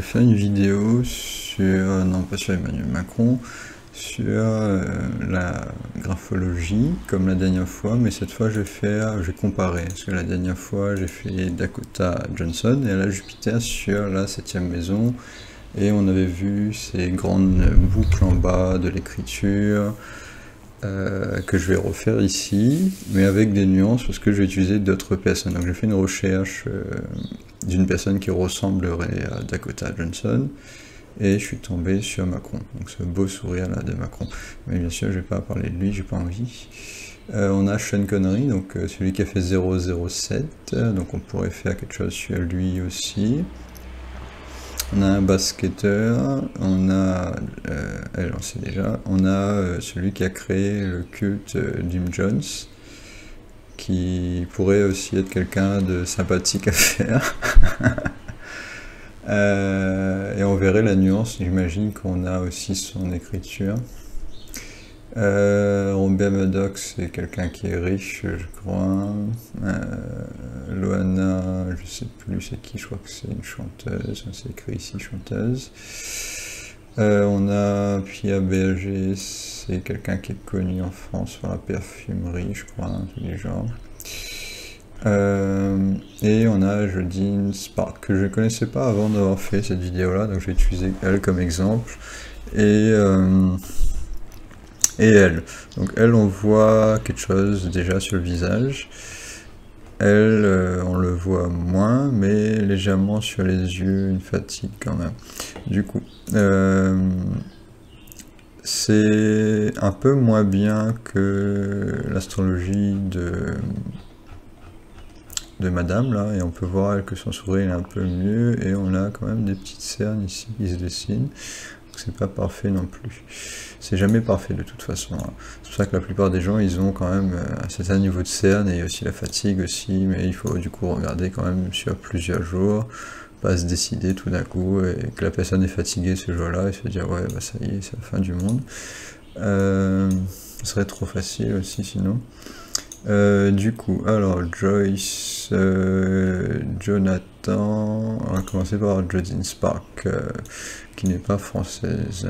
faire une vidéo sur, non pas sur Emmanuel Macron, sur la graphologie, comme la dernière fois, mais cette fois je vais comparer, parce que la dernière fois j'ai fait Dakota Johnson, et là Jupiter sur la 7e maison, et on avait vu ces grandes boucles en bas de l'écriture, que je vais refaire ici, mais avec des nuances, parce que je vais utiliser d'autres personnes. Donc j'ai fait une recherche d'une personne qui ressemblerait à Dakota Johnson, et je suis tombé sur Macron, donc ce beau sourire là de Macron. Mais bien sûr je vais pas parler de lui, j'ai pas envie. On a Sean Connery, donc celui qui a fait 007, donc on pourrait faire quelque chose sur lui aussi. On a un basketteur, on a, elle on sait déjà, on a celui qui a créé le culte Jim Jones, qui pourrait aussi être quelqu'un de sympathique à faire. Et on verrait la nuance, j'imagine qu'on a aussi son écriture. Robert Murdoch, c'est quelqu'un qui est riche, je crois. Loana, je sais plus c'est qui, je crois que c'est une chanteuse, c'est écrit ici chanteuse. On a Pierre Berger, c'est quelqu'un qui est connu en France sur la perfumerie, je crois, un truc du genre. Et on a Jodine Spark, que je ne connaissais pas avant d'avoir fait cette vidéo là, donc je vais utiliser elle comme exemple. Et elle. Donc elle, on voit quelque chose déjà sur le visage. Elle, on le voit moins, mais légèrement sur les yeux, une fatigue quand même. Du coup, c'est un peu moins bien que l'astrologie de Madame là, et on peut voir elle, que son sourire est un peu mieux, et on a quand même des petites cernes ici qui se dessinent. C'est pas parfait non plus. C'est jamais parfait de toute façon. Hein. C'est pour ça que la plupart des gens, ils ont quand même un certain niveau de cerne et aussi la fatigue aussi, mais il faut du coup regarder quand même sur plusieurs jours, pas se décider tout d'un coup et que la personne est fatiguée ce jour-là et se dire ouais bah ça y est, c'est la fin du monde. Ce serait trop facile aussi sinon. Du coup, alors Joyce, Jonathan, on va commencer par Jodine Spark, qui n'est pas française.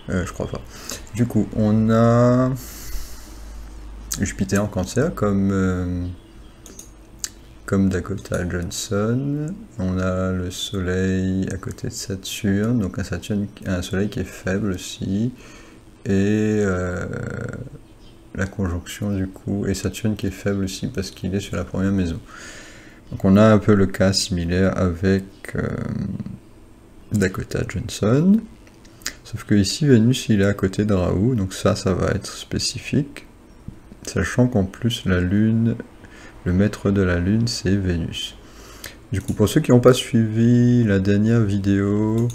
Je crois pas. Du coup, on a Jupiter en Cancer comme Dakota Johnson. On a le Soleil à côté de Saturne, donc un Soleil qui est faible aussi, et la conjonction du coup, et Saturne qui est faible aussi parce qu'il est sur la première maison. Donc on a un peu le cas similaire avec Dakota Johnson, sauf que ici Vénus il est à côté de Rahu, donc ça va être spécifique, sachant qu'en plus la Lune, le maître de la Lune c'est Vénus. Du coup pour ceux qui n'ont pas suivi la dernière vidéo,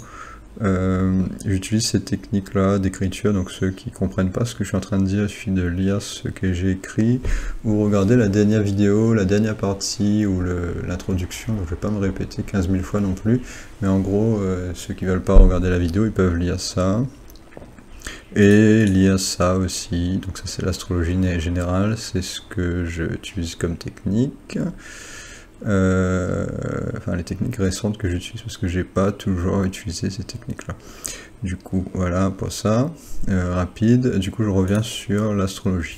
j'utilise cette technique là d'écriture, donc ceux qui comprennent pas ce que je suis en train de dire, il suffit de lire ce que j'ai écrit ou regarder la dernière vidéo, la dernière partie ou l'introduction. Je vais pas me répéter 15 000 fois non plus, mais en gros ceux qui veulent pas regarder la vidéo, ils peuvent lire ça et lire ça aussi. Donc ça c'est l'astrologie générale, c'est ce que j'utilise comme technique. Enfin les techniques récentes que j'utilise, parce que j'ai pas toujours utilisé ces techniques là. Du coup voilà pour ça, rapide. Du coup je reviens sur l'astrologie.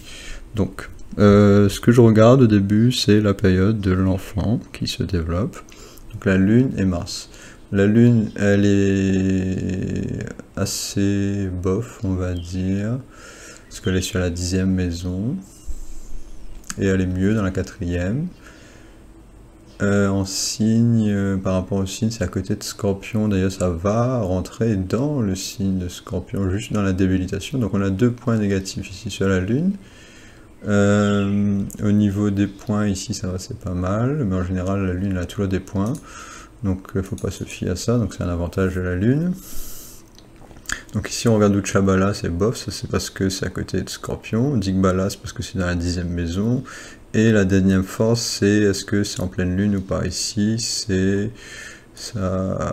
Donc ce que je regarde au début, c'est la période de l'enfant qui se développe, donc la Lune et Mars. La Lune elle est assez bof on va dire, parce qu'elle est sur la 10e maison et elle est mieux dans la 4e. En signe, par rapport au signe, c'est à côté de Scorpion, d'ailleurs ça va rentrer dans le signe de Scorpion, juste dans la débilitation, donc on a 2 points négatifs ici sur la Lune. Au niveau des points, ici ça va, c'est pas mal, mais en général la Lune elle a toujours des points, donc il ne faut pas se fier à ça, donc c'est un avantage de la Lune. Donc ici on regarde Uchabala, c'est bof, ça c'est parce que c'est à côté de Scorpion, Digbala c'est parce que c'est dans la 10e maison, et la dernière force c'est est-ce que c'est en pleine lune ou pas. Ici c'est ça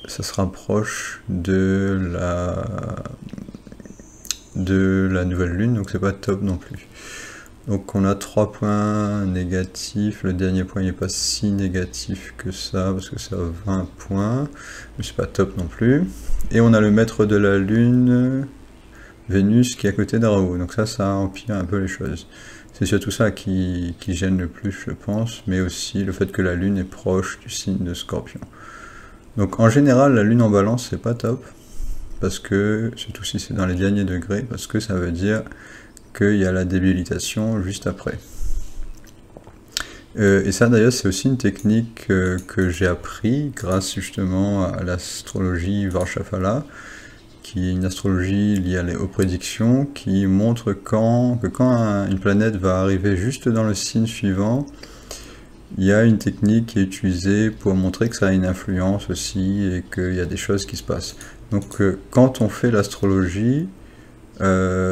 se rapproche de la nouvelle lune, donc c'est pas top non plus. Donc on a 3 points négatifs, le dernier point n'est pas si négatif que ça, parce que c'est à 20 points, mais c'est pas top non plus. Et on a le maître de la Lune, Vénus, qui est à côté d'Araou, donc ça empire un peu les choses. C'est surtout ça qui gêne le plus, je pense, mais aussi le fait que la Lune est proche du signe de Scorpion. Donc en général, la Lune en Balance, c'est pas top, parce que, surtout si c'est dans les derniers degrés, parce que ça veut dire qu'il y a la débilitation juste après. Et ça d'ailleurs c'est aussi une technique que j'ai appris grâce justement à l'astrologie Varshafala, qui est une astrologie liée aux prédictions, qui montre que quand une planète va arriver juste dans le signe suivant, il y a une technique qui est utilisée pour montrer que ça a une influence aussi et qu'il y a des choses qui se passent. Donc quand on fait l'astrologie,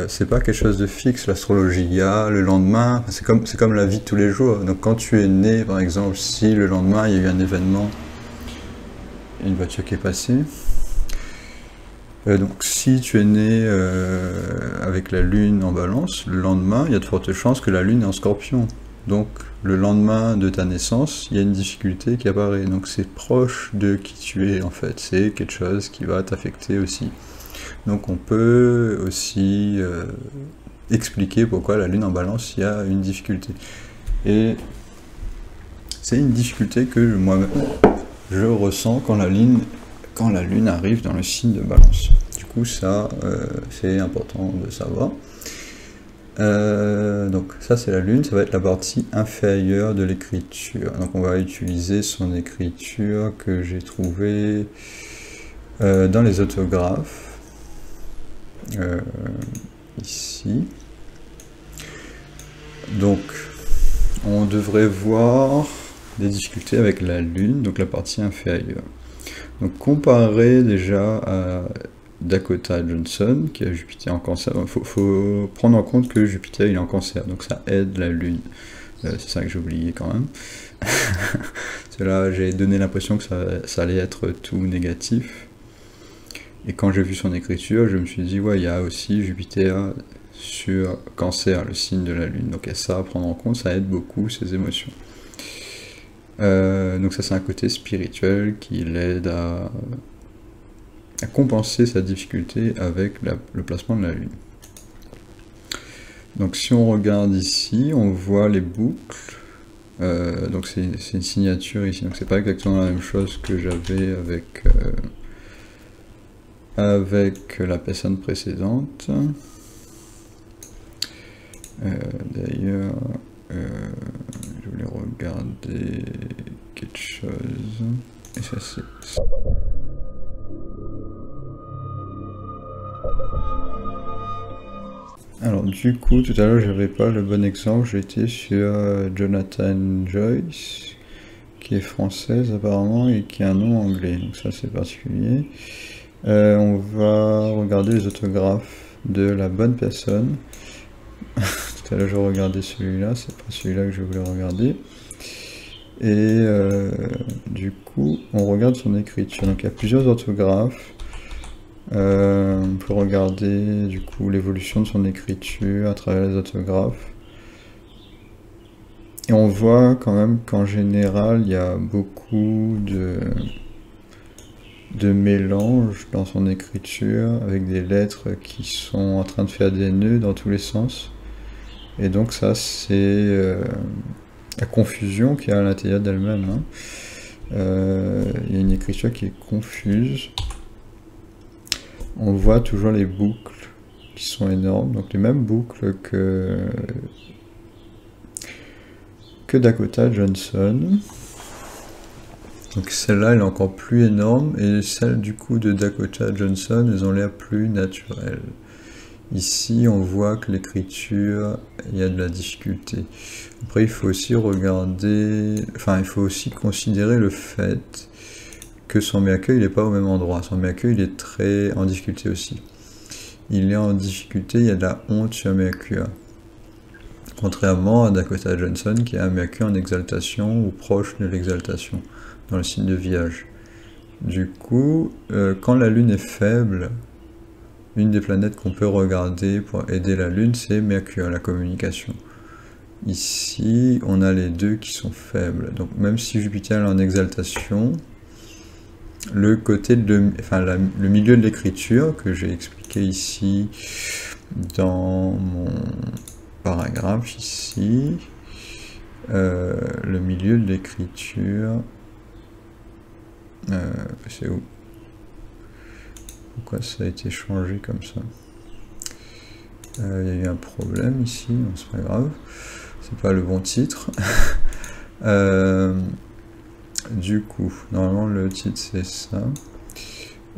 c'est pas quelque chose de fixe l'astrologie. Il y a le lendemain, c'est comme la vie de tous les jours. Donc quand tu es né, par exemple, si le lendemain il y a eu un événement, une voiture qui est passée. Donc si tu es né avec la lune en Balance, le lendemain il y a de fortes chances que la lune est en Scorpion. Donc le lendemain de ta naissance, il y a une difficulté qui apparaît. Donc c'est proche de qui tu es en fait. C'est quelque chose qui va t'affecter aussi. Donc on peut aussi expliquer pourquoi la Lune en Balance, il y a une difficulté. Et c'est une difficulté que moi-même, je ressens quand la Lune arrive dans le signe de Balance. Du coup, ça, c'est important de savoir. Donc ça, c'est la Lune, ça va être la partie inférieure de l'écriture. Donc on va utiliser son écriture que j'ai trouvée dans les autographes. Ici. Donc, on devrait voir des difficultés avec la Lune, donc la partie inférieure. Donc, comparé déjà à Dakota Johnson, qui a Jupiter en Cancer, il faut prendre en compte que Jupiter il est en Cancer, donc ça aide la Lune. C'est ça que j'ai oublié quand même. Là, j'ai donné l'impression que ça allait être tout négatif. Et quand j'ai vu son écriture, je me suis dit, ouais, il y a aussi Jupiter sur Cancer, le signe de la Lune. Donc, il y a ça à prendre en compte, ça aide beaucoup ses émotions. Donc ça, c'est un côté spirituel qui l'aide à compenser sa difficulté avec le placement de la Lune. Donc, si on regarde ici, on voit les boucles. Donc, c'est une signature ici. Donc, c'est pas exactement la même chose que j'avais avec la personne précédente. D'ailleurs, je voulais regarder quelque chose. Et ça c'est... Alors du coup, tout à l'heure, j'avais pas le bon exemple. J'étais sur Jonathan Joyce, qui est française apparemment et qui a un nom anglais. Donc ça, c'est particulier. On va regarder les autographes de la bonne personne. Tout à l'heure je regardais celui-là, c'est pas celui-là que je voulais regarder. Et du coup, on regarde son écriture. Donc il y a plusieurs orthographes. On peut regarder du coup l'évolution de son écriture à travers les orthographes. Et on voit quand même qu'en général, il y a beaucoup de mélange dans son écriture avec des lettres qui sont en train de faire des nœuds dans tous les sens. Et donc ça, c'est la confusion qu'il y a à l'intérieur d'elle-même. Hein. Il y a une écriture qui est confuse. On voit toujours les boucles qui sont énormes, donc les mêmes boucles que Dakota Johnson. Donc celle-là, elle est encore plus énorme, et celles du coup de Dakota Johnson, elles ont l'air plus naturelles. Ici, on voit que l'écriture, il y a de la difficulté. Après, il faut aussi regarder, enfin, il faut aussi considérer le fait que son Mercure, il n'est pas au même endroit. Son Mercure, il est très en difficulté aussi. Il est en difficulté, il y a de la honte sur Mercure. Contrairement à Dakota Johnson, qui a un Mercure en exaltation ou proche de l'exaltation, dans le signe de Vierge. Du coup, quand la Lune est faible, une des planètes qu'on peut regarder pour aider la Lune, c'est Mercure, la communication. ici, on a les deux qui sont faibles. Donc même si Jupiter est en exaltation, le côté le milieu de l'écriture que j'ai expliqué ici dans mon paragraphe ici, le milieu de l'écriture, c'est où? Pourquoi ça a été changé comme ça? Il y a eu un problème ici, c'est pas grave, c'est pas le bon titre. Du coup, normalement le titre c'est ça.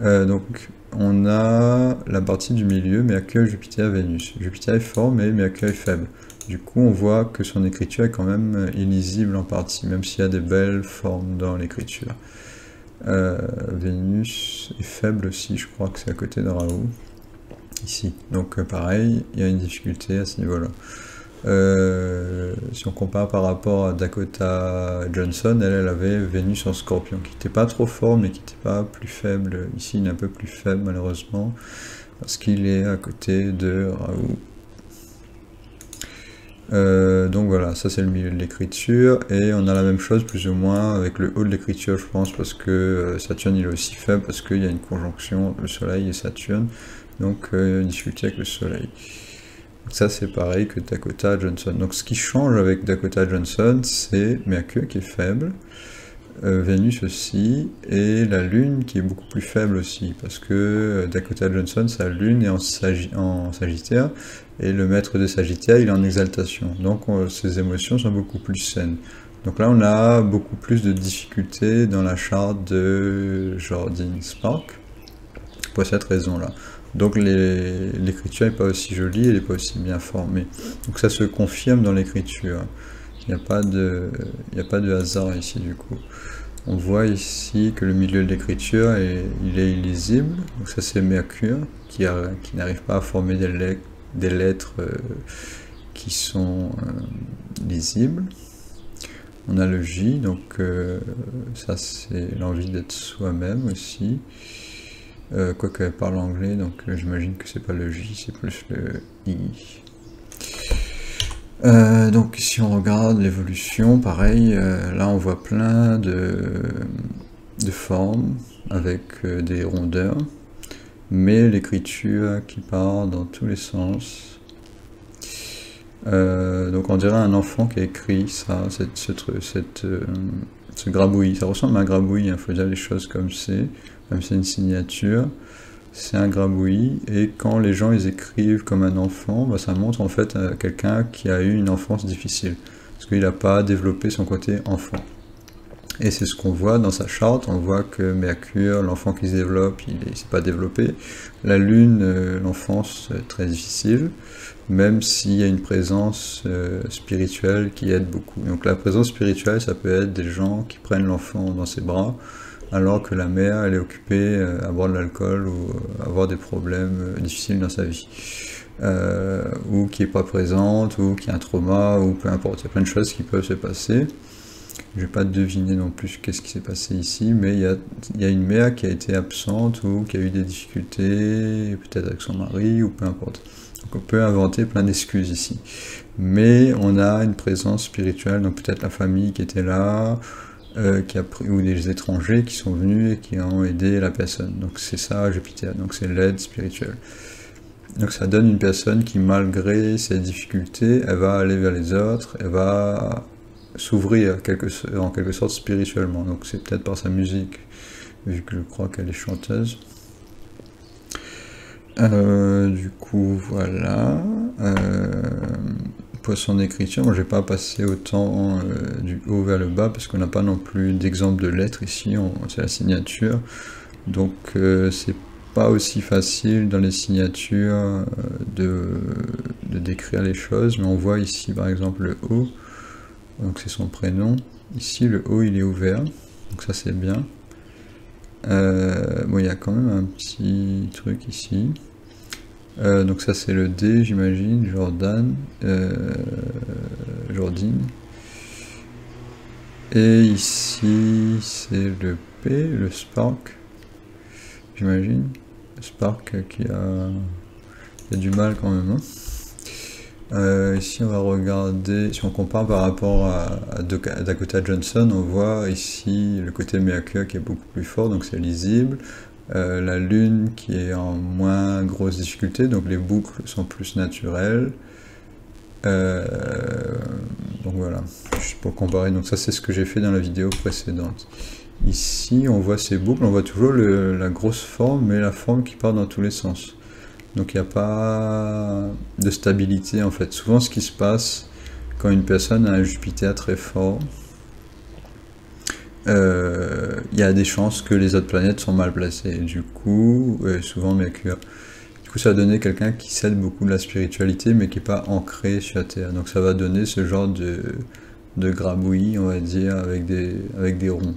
Donc on a la partie du milieu, Mercure, Jupiter, Vénus. Jupiter est fort, mais Mercure est faible. Du coup, on voit que son écriture est quand même illisible en partie, même s'il y a des belles formes dans l'écriture. Vénus est faible aussi, je crois que c'est à côté de Raoult, ici. Donc pareil, il y a une difficulté à ce niveau-là. Si on compare par rapport à Dakota Johnson, elle avait Vénus en Scorpion, qui n'était pas trop fort, mais qui n'était pas plus faible. Ici, il est un peu plus faible, malheureusement, parce qu'il est à côté de Raoult. Donc voilà, ça c'est le milieu de l'écriture, et on a la même chose plus ou moins avec le haut de l'écriture, je pense, parce que Saturne il est aussi faible, parce qu'il y a une conjonction entre le Soleil et Saturne, donc une difficulté avec le Soleil. Ça c'est pareil que Dakota Johnson. Donc ce qui change avec Dakota Johnson, c'est Mercure qui est faible, Vénus aussi, et la Lune qui est beaucoup plus faible aussi, parce que Dakota Johnson, sa Lune est en Sagittaire, et le maître de Sagittaire, il est en exaltation. Donc ses émotions sont beaucoup plus saines. Donc là, on a beaucoup plus de difficultés dans la charte de Jordan Spark, pour cette raison-là. Donc l'écriture n'est pas aussi jolie, elle n'est pas aussi bien formée. Donc ça se confirme dans l'écriture. Il n'y a pas de hasard ici du coup. On voit ici que le milieu de l'écriture il est illisible. Donc ça c'est Mercure qui n'arrive pas à former des lettres qui sont lisibles. On a le J, donc ça c'est l'envie d'être soi-même aussi. Quoique elle parle anglais, donc j'imagine que c'est pas le J, c'est plus le I. Donc si on regarde l'évolution, pareil, là on voit plein de formes avec des rondeurs, mais l'écriture qui part dans tous les sens. Donc on dirait un enfant qui a écrit ça, ce grabouillis. Ça ressemble à un grabouillis, il faut dire les choses comme c'est, même si c'est une signature. C'est un grabouillis, et quand les gens ils écrivent comme un enfant, bah, ça montre en fait quelqu'un qui a eu une enfance difficile, parce qu'il n'a pas développé son côté enfant. Et c'est ce qu'on voit dans sa charte, on voit que Mercure, l'enfant qui se développe, il ne s'est pas développé. La Lune, l'enfance très difficile, même s'il y a une présence spirituelle qui aide beaucoup. Donc la présence spirituelle, ça peut être des gens qui prennent l'enfant dans ses bras, alors que la mère, elle est occupée à boire de l'alcool ou à avoir des problèmes difficiles dans sa vie. Ou qui n'est pas présente, ou qui a un trauma, ou peu importe. Il y a plein de choses qui peuvent se passer. Je ne vais pas deviner non plus qu'est-ce qui s'est passé ici, mais il y a une mère qui a été absente, ou qui a eu des difficultés, peut-être avec son mari, ou peu importe. Donc on peut inventer plein d'excuses ici. Mais on a une présence spirituelle, donc peut-être la famille qui était là, ou des étrangers qui sont venus et qui ont aidé la personne. Donc c'est ça Jupiter, donc c'est l'aide spirituelle. Donc ça donne une personne qui, malgré ses difficultés, elle va aller vers les autres, elle va s'ouvrir en quelque sorte spirituellement. Donc c'est peut-être par sa musique, vu que je crois qu'elle est chanteuse. Du coup voilà. Pour son écriture, moi je vais pas passer autant du haut vers le bas, parce qu'on n'a pas non plus d'exemple de lettres ici, c'est la signature, donc c'est pas aussi facile dans les signatures de décrire les choses, mais on voit ici par exemple le O, donc c'est son prénom, ici le O il est ouvert, donc ça c'est bien. Bon, il y a quand même un petit truc ici. Donc ça c'est le D, j'imagine, Jordine. Et ici c'est le P, le Spark, j'imagine. Le Spark qui a du mal quand même. Hein. Ici on va regarder, si on compare par rapport à Dakota Johnson, on voit ici le côté Miyake qui est beaucoup plus fort, donc c'est lisible. La lune qui est en moins grosse difficulté, donc les boucles sont plus naturelles. Donc voilà, juste pour comparer, donc ça c'est ce que j'ai fait dans la vidéo précédente. Ici on voit ces boucles, on voit toujours la grosse forme, mais la forme qui part dans tous les sens. Donc il n'y a pas de stabilité en fait. Souvent ce qui se passe quand une personne a un Jupiter très fort, il y a des chances que les autres planètes sont mal placées. Et du coup, souvent Mercure. Du coup ça va donner quelqu'un qui cède beaucoup de la spiritualité mais qui n'est pas ancré sur la Terre. Donc ça va donner ce genre de grabouillis, on va dire, avec des ronds.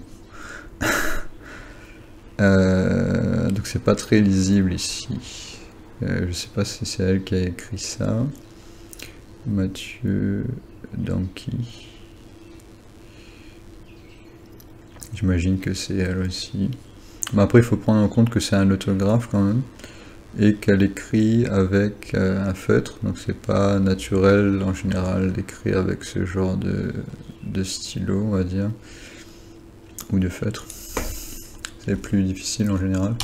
Donc c'est pas très lisible ici. Je sais pas si c'est elle qui a écrit ça. Mathieu Danky. J'imagine que c'est elle aussi. Mais après, il faut prendre en compte que c'est un autographe quand même. Et qu'elle écrit avec un feutre. Donc c'est pas naturel en général d'écrire avec ce genre de stylo, on va dire. Ou de feutre. C'est plus difficile en général.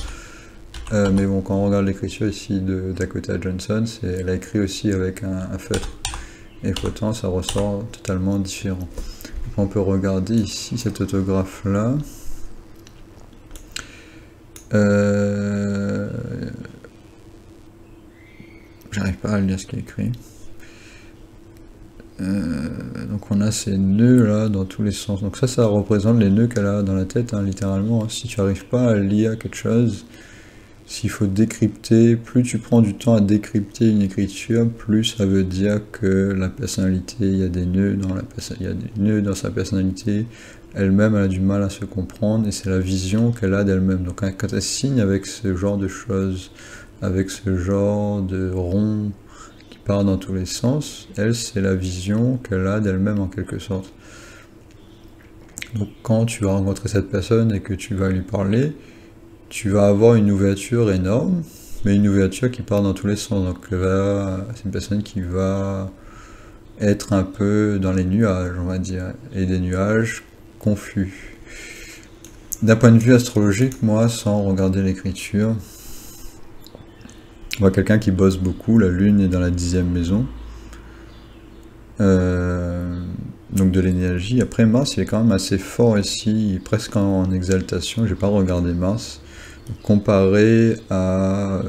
Mais bon, quand on regarde l'écriture ici de Dakota Johnson, elle a écrit aussi avec un feutre. Et pourtant, ça ressort totalement différent. On peut regarder ici cet autographe-là. J'arrive pas à lire ce qui est écrit. Donc on a ces nœuds là dans tous les sens. Donc ça représente les nœuds qu'elle a dans la tête, hein, littéralement. Si tu n'arrives pas à lire quelque chose, s'il faut décrypter, plus tu prends du temps à décrypter une écriture, plus ça veut dire que la personnalité, il y a des nœuds dans sa personnalité, elle-même elle a du mal à se comprendre, et c'est la vision qu'elle a d'elle-même. Donc quand elle signe avec ce genre de choses, avec ce genre de rond qui part dans tous les sens, elle c'est la vision qu'elle a d'elle-même en quelque sorte. Donc quand tu vas rencontrer cette personne et que tu vas lui parler, tu vas avoir une ouverture énorme, mais une ouverture qui part dans tous les sens. Donc c'est une personne qui va être un peu dans les nuages, on va dire, et des nuages confus. D'un point de vue astrologique, moi, sans regarder l'écriture, on voit quelqu'un qui bosse beaucoup, la lune est dans la 10e maison. Donc de l'énergie. Après Mars, il est quand même assez fort ici, presque en exaltation. J'ai pas regardé Mars. Comparé à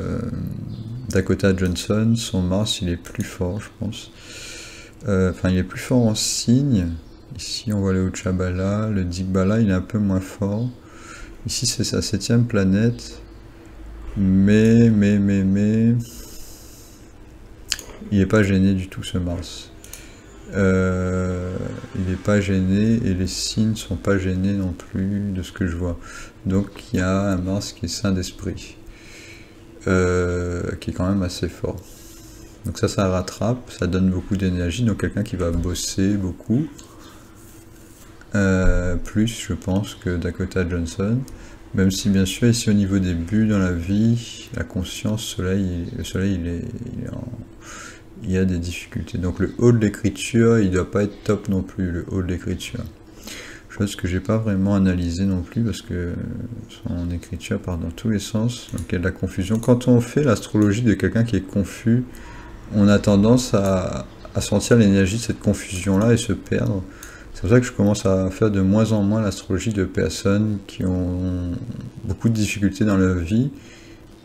Dakota Johnson, son Mars il est plus fort, je pense. Enfin, il est plus fort en signe. Ici, on voit le Uchabala, le Digbala, il est un peu moins fort. Ici, c'est sa 7e planète. Mais, il n'est pas gêné du tout, ce Mars. Il n'est pas gêné et les signes ne sont pas gênés non plus de ce que je vois. Donc il y a un Mars qui est saint d'esprit, qui est quand même assez fort. Donc ça rattrape, ça donne beaucoup d'énergie, donc quelqu'un qui va bosser beaucoup, plus je pense que Dakota Johnson, même si bien sûr ici au niveau des buts dans la vie, la conscience, le soleil il y a des difficultés. Donc le haut de l'écriture, il ne doit pas être top non plus, le haut de l'écriture. Chose que j'ai pas vraiment analysé non plus, parce que son écriture part dans tous les sens, donc il y a de la confusion. Quand on fait l'astrologie de quelqu'un qui est confus, on a tendance à sentir l'énergie de cette confusion-là et se perdre. C'est pour ça que je commence à faire de moins en moins l'astrologie de personnes qui ont beaucoup de difficultés dans leur vie,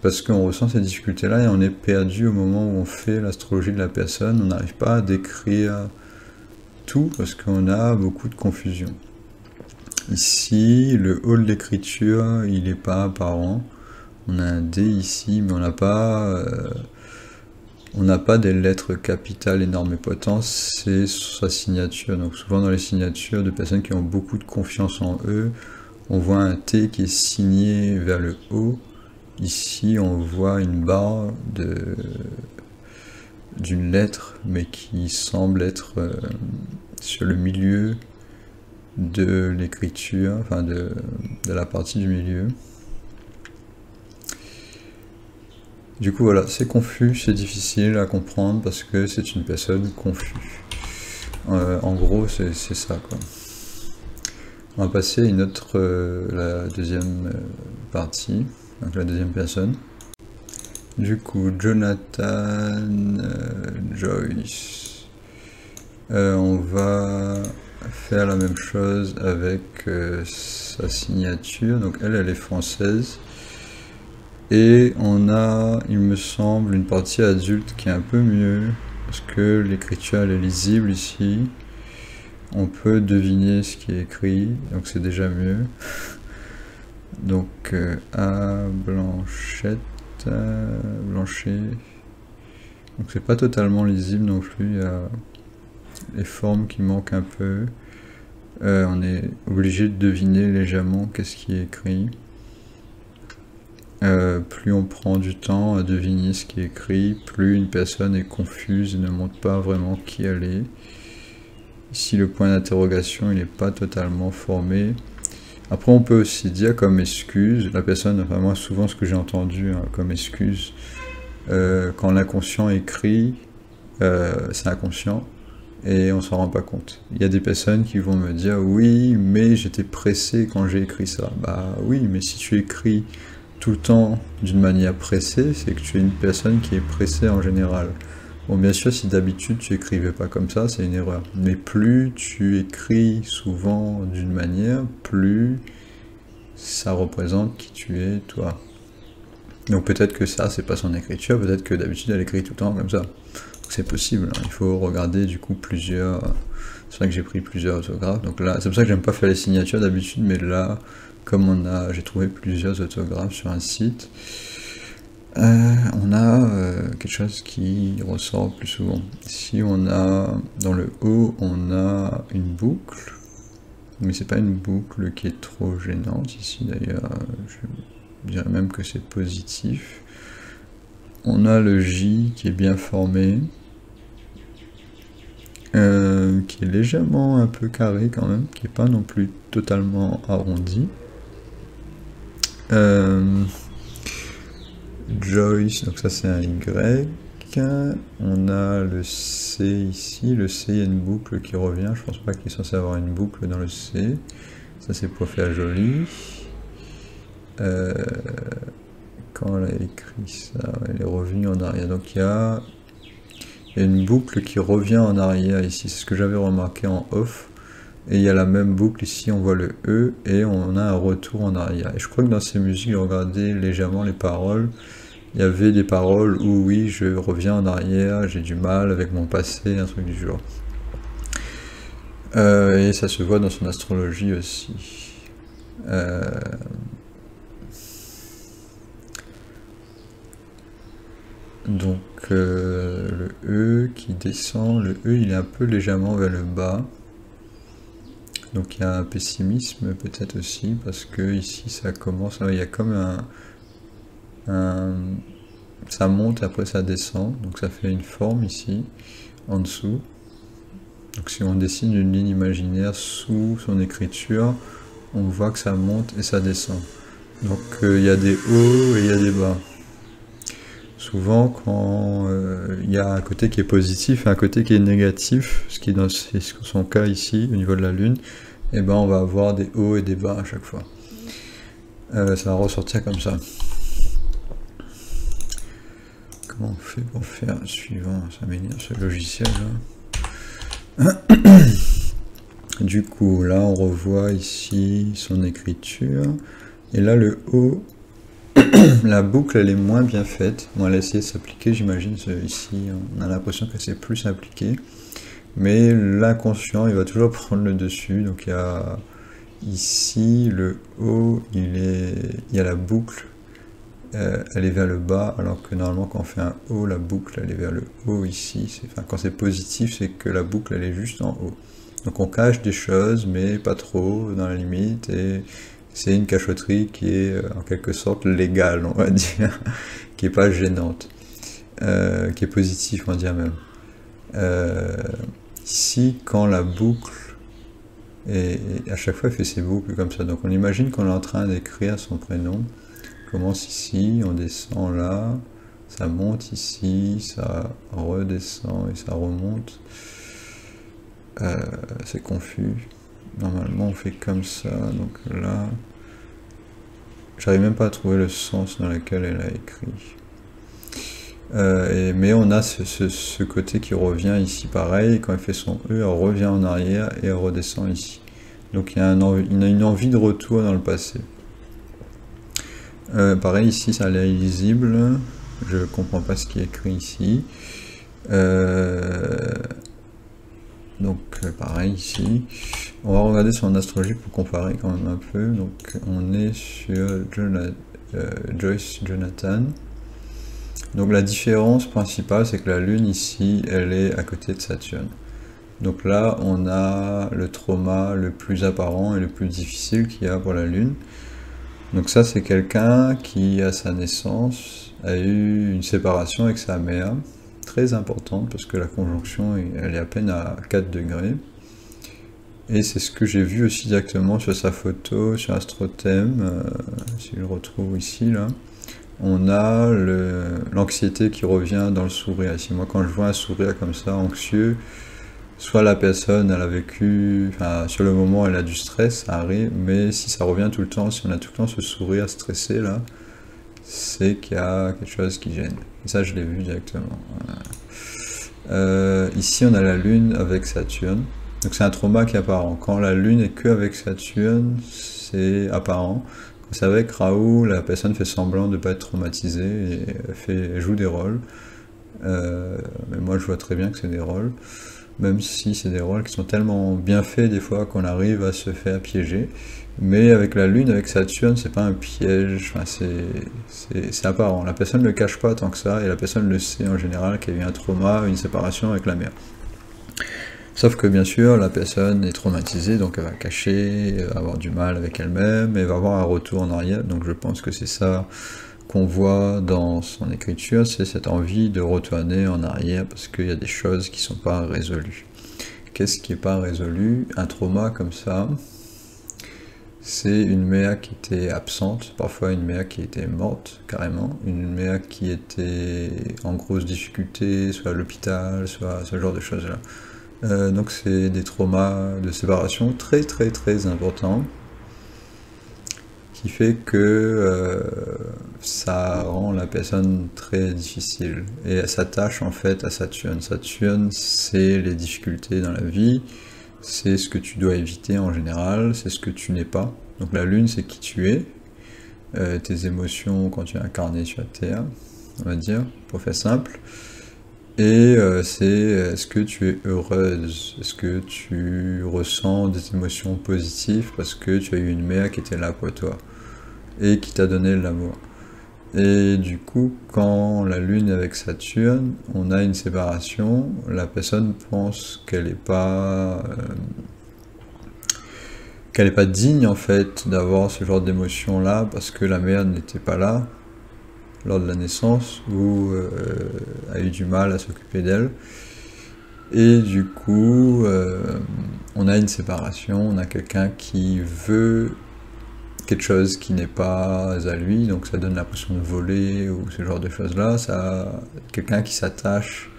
parce qu'on ressent ces difficultés-là et on est perdu au moment où on fait l'astrologie de la personne. On n'arrive pas à décrire tout parce qu'on a beaucoup de confusion. Ici, le haut de l'écriture, il n'est pas apparent. On a un D ici, mais on n'a pas des lettres capitales, énormes et potentes, c'est sa signature. Donc souvent dans les signatures de personnes qui ont beaucoup de confiance en eux, on voit un T qui est signé vers le haut. Ici, on voit une barre d'une lettre, mais qui semble être sur le milieu de l'écriture, enfin de la partie du milieu. Du coup voilà, c'est confus, c'est difficile à comprendre parce que c'est une personne confuse. En gros, c'est ça quoi. On va passer à une autre, la deuxième partie, donc la deuxième personne. Du coup, Jonathan Joyce. On va faire la même chose avec sa signature. Donc elle est française. Et on a, il me semble, une partie adulte qui est un peu mieux, parce que l'écriture elle est lisible ici. On peut deviner ce qui est écrit, donc c'est déjà mieux. Donc A Blanchette, Blanchet. Donc c'est pas totalement lisible non plus, il y a les formes qui manquent un peu. On est obligé de deviner légèrement qu'est-ce qui est écrit. Plus on prend du temps à deviner ce qui est écrit, plus une personne est confuse et ne montre pas vraiment qui elle est. Ici le point d'interrogation il n'est pas totalement formé. Après on peut aussi dire comme excuse, la personne, enfin moi souvent ce que j'ai entendu comme excuse, quand l'inconscient écrit, c'est inconscient et on s'en rend pas compte. Il y a des personnes qui vont me dire oui mais j'étais pressé quand j'ai écrit ça. Bah oui mais si tu écris tout le temps d'une manière pressée, c'est que tu es une personne qui est pressée en général. Bon, bien sûr, si d'habitude tu écrivais pas comme ça, c'est une erreur. Mais plus tu écris souvent d'une manière, plus ça représente qui tu es, toi. Donc peut-être que ça, c'est pas son écriture, peut-être que d'habitude elle écrit tout le temps comme ça. C'est possible, hein. Il faut regarder du coup plusieurs... C'est vrai que j'ai pris plusieurs orthographes, donc là, c'est pour ça que j'aime pas faire les signatures d'habitude, mais là... Comme j'ai trouvé plusieurs orthographes sur un site, on a quelque chose qui ressort plus souvent. Ici, on a dans le haut, on a une boucle, mais c'est pas une boucle qui est trop gênante. Ici, d'ailleurs, je dirais même que c'est positif. On a le J qui est bien formé, qui est légèrement un peu carré quand même, qui est pas non plus totalement arrondi. Joyce, donc ça c'est un Y. On a le C ici. Le C, il y a une boucle qui revient. Je pense pas qu'il est censé avoir une boucle dans le C. Ça c'est pour faire joli. Quand elle a écrit ça, elle est revenue en arrière. Donc il y a une boucle qui revient en arrière ici. C'est ce que j'avais remarqué en off. Et il y a la même boucle ici, on voit le E, et on a un retour en arrière. Et je crois que dans ces musiques, regardez légèrement les paroles, il y avait des paroles où oui, je reviens en arrière, j'ai du mal avec mon passé, un truc du genre. Et ça se voit dans son astrologie aussi. Donc le E qui descend, le E il est un peu légèrement vers le bas. Donc il y a un pessimisme peut-être aussi, parce que ici ça commence, il y a comme ça monte, après ça descend, donc ça fait une forme ici, en dessous. Donc si on dessine une ligne imaginaire sous son écriture, on voit que ça monte et ça descend. Donc il y a des hauts et il y a des bas. Souvent quand il y a un côté qui est positif et un côté qui est négatif, ce qui est dans son cas ici, au niveau de la Lune, et ben on va avoir des hauts et des bas à chaque fois. Ça va ressortir comme ça. Comment on fait pour faire suivant? Ça m'énerve ce logiciel là. Du coup, là on revoit ici son écriture. Et là le haut, la boucle elle est moins bien faite. Bon, elle a essayé de s'appliquer, j'imagine. Ici, on a l'impression que c'est plus appliqué. Mais l'inconscient, il va toujours prendre le dessus. Donc il y a ici le haut, il y a la boucle, elle est vers le bas, alors que normalement quand on fait un haut, la boucle elle est vers le haut ici. Enfin, quand c'est positif, c'est que la boucle elle est juste en haut. Donc on cache des choses, mais pas trop, dans la limite, et c'est une cachotterie qui est en quelque sorte légale, on va dire, qui est pas gênante, qui est positive, on va dire même. Ici, quand la boucle, et à chaque fois il fait ses boucles comme ça, donc on imagine qu'on est en train d'écrire son prénom, on commence ici, on descend là, ça monte ici, ça redescend et ça remonte. C'est confus. Normalement on fait comme ça, donc là, j'arrive même pas à trouver le sens dans lequel elle a écrit. Mais on a ce côté qui revient ici pareil, quand elle fait son E, elle revient en arrière et elle redescend ici. Donc il y a une envie de retour dans le passé. Pareil ici ça a l'air illisible, je comprends pas ce qui est écrit ici. Donc pareil ici, on va regarder son astrologie pour comparer quand même un peu. Donc on est sur Joyce Jonathan. Donc la différence principale, c'est que la Lune ici, elle est à côté de Saturne. Donc là, on a le trauma le plus apparent et le plus difficile qu'il y a pour la Lune. Donc ça, c'est quelqu'un qui, à sa naissance, a eu une séparation avec sa mère, très importante, parce que la conjonction, elle est à peine à 4 degrés. Et c'est ce que j'ai vu aussi directement sur sa photo, sur AstroThème, si je le retrouve ici, là. On a l'anxiété qui revient dans le sourire. Ici, moi, quand je vois un sourire comme ça, anxieux, soit la personne, elle a vécu, enfin, sur le moment, elle a du stress, ça arrive, mais si ça revient tout le temps, si on a tout le temps ce sourire stressé, là, c'est qu'il y a quelque chose qui gêne. Et ça, je l'ai vu directement. Ici, on a la Lune avec Saturne. Donc, c'est un trauma qui est apparent. Quand la Lune est que avec Saturne, c'est apparent. C'est avec Raoult, la personne fait semblant de ne pas être traumatisée et elle joue des rôles. Mais moi je vois très bien que c'est des rôles, même si c'est des rôles qui sont tellement bien faits des fois qu'on arrive à se faire piéger. Mais avec la Lune, avec Saturne, c'est pas un piège, enfin, c'est apparent. La personne ne le cache pas tant que ça et la personne le sait en général qu'il y a eu un trauma, une séparation avec la mère. Sauf que bien sûr, la personne est traumatisée, donc elle va cacher, elle va avoir du mal avec elle-même, elle va avoir un retour en arrière. Donc je pense que c'est ça qu'on voit dans son écriture, c'est cette envie de retourner en arrière parce qu'il y a des choses qui ne sont pas résolues. Qu'est-ce qui n'est pas résolu? Un trauma comme ça, c'est une mère qui était absente, parfois une mère qui était morte carrément, une mère qui était en grosse difficulté, soit à l'hôpital, soit ce genre de choses-là. Donc c'est des traumas de séparation très très très importants qui fait que ça rend la personne très difficile et elle s'attache en fait à Saturne. Saturne, c'est les difficultés dans la vie, c'est ce que tu dois éviter en général, c'est ce que tu n'es pas. Donc la Lune, c'est qui tu es, tes émotions quand tu es incarné sur la Terre, on va dire, pour faire simple. Et c'est est-ce que tu es heureuse, est-ce que tu ressens des émotions positives parce que tu as eu une mère qui était là pour toi et qui t'a donné l'amour. Et du coup, quand la Lune est avec Saturne, on a une séparation, la personne pense qu'elle n'est pas digne en fait d'avoir ce genre d'émotion là parce que la mère n'était pas là lors de la naissance ou a eu du mal à s'occuper d'elle. Et du coup, on a une séparation, on a quelqu'un qui veut quelque chose qui n'est pas à lui, donc ça donne l'impression de voler ou ce genre de choses-là. Ça, quelqu'un qui s'attache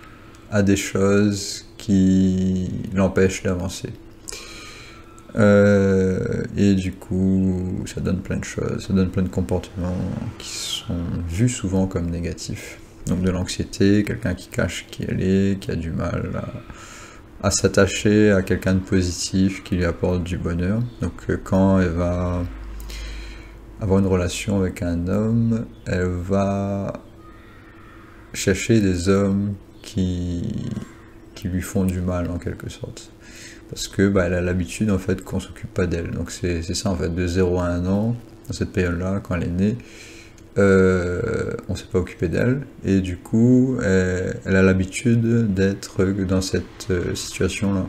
à des choses qui l'empêchent d'avancer. Et du coup, ça donne plein de choses, ça donne plein de comportements qui sont vus souvent comme négatifs. Donc de l'anxiété, quelqu'un qui cache qui elle est, qui a du mal à s'attacher à quelqu'un de positif qui lui apporte du bonheur. Donc quand elle va avoir une relation avec un homme, elle va chercher des hommes qui lui font du mal en quelque sorte. Parce que elle a l'habitude en fait qu'on s'occupe pas d'elle. Donc c'est ça en fait, de 0 à 1 an, dans cette période-là, quand elle est née, on s'est pas occupé d'elle, et du coup elle a l'habitude d'être dans cette situation-là.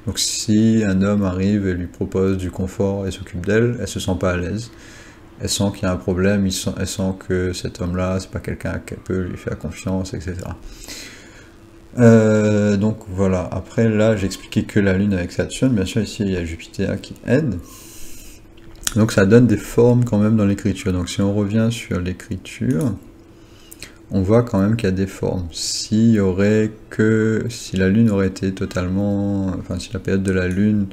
Donc si un homme arrive et lui propose du confort et s'occupe d'elle, elle se sent pas à l'aise. Elle sent qu'il y a un problème, elle sent que cet homme-là, c'est pas quelqu'un qu'elle peut lui faire confiance, etc. Donc voilà, après là j'ai expliqué que la Lune avec Saturne, bien sûr ici il y a Jupiter qui aide, donc ça donne des formes quand même dans l'écriture. Donc si on revient sur l'écriture, on voit quand même qu'il y a des formes. Si la lune aurait été totalement, enfin si la période de la lune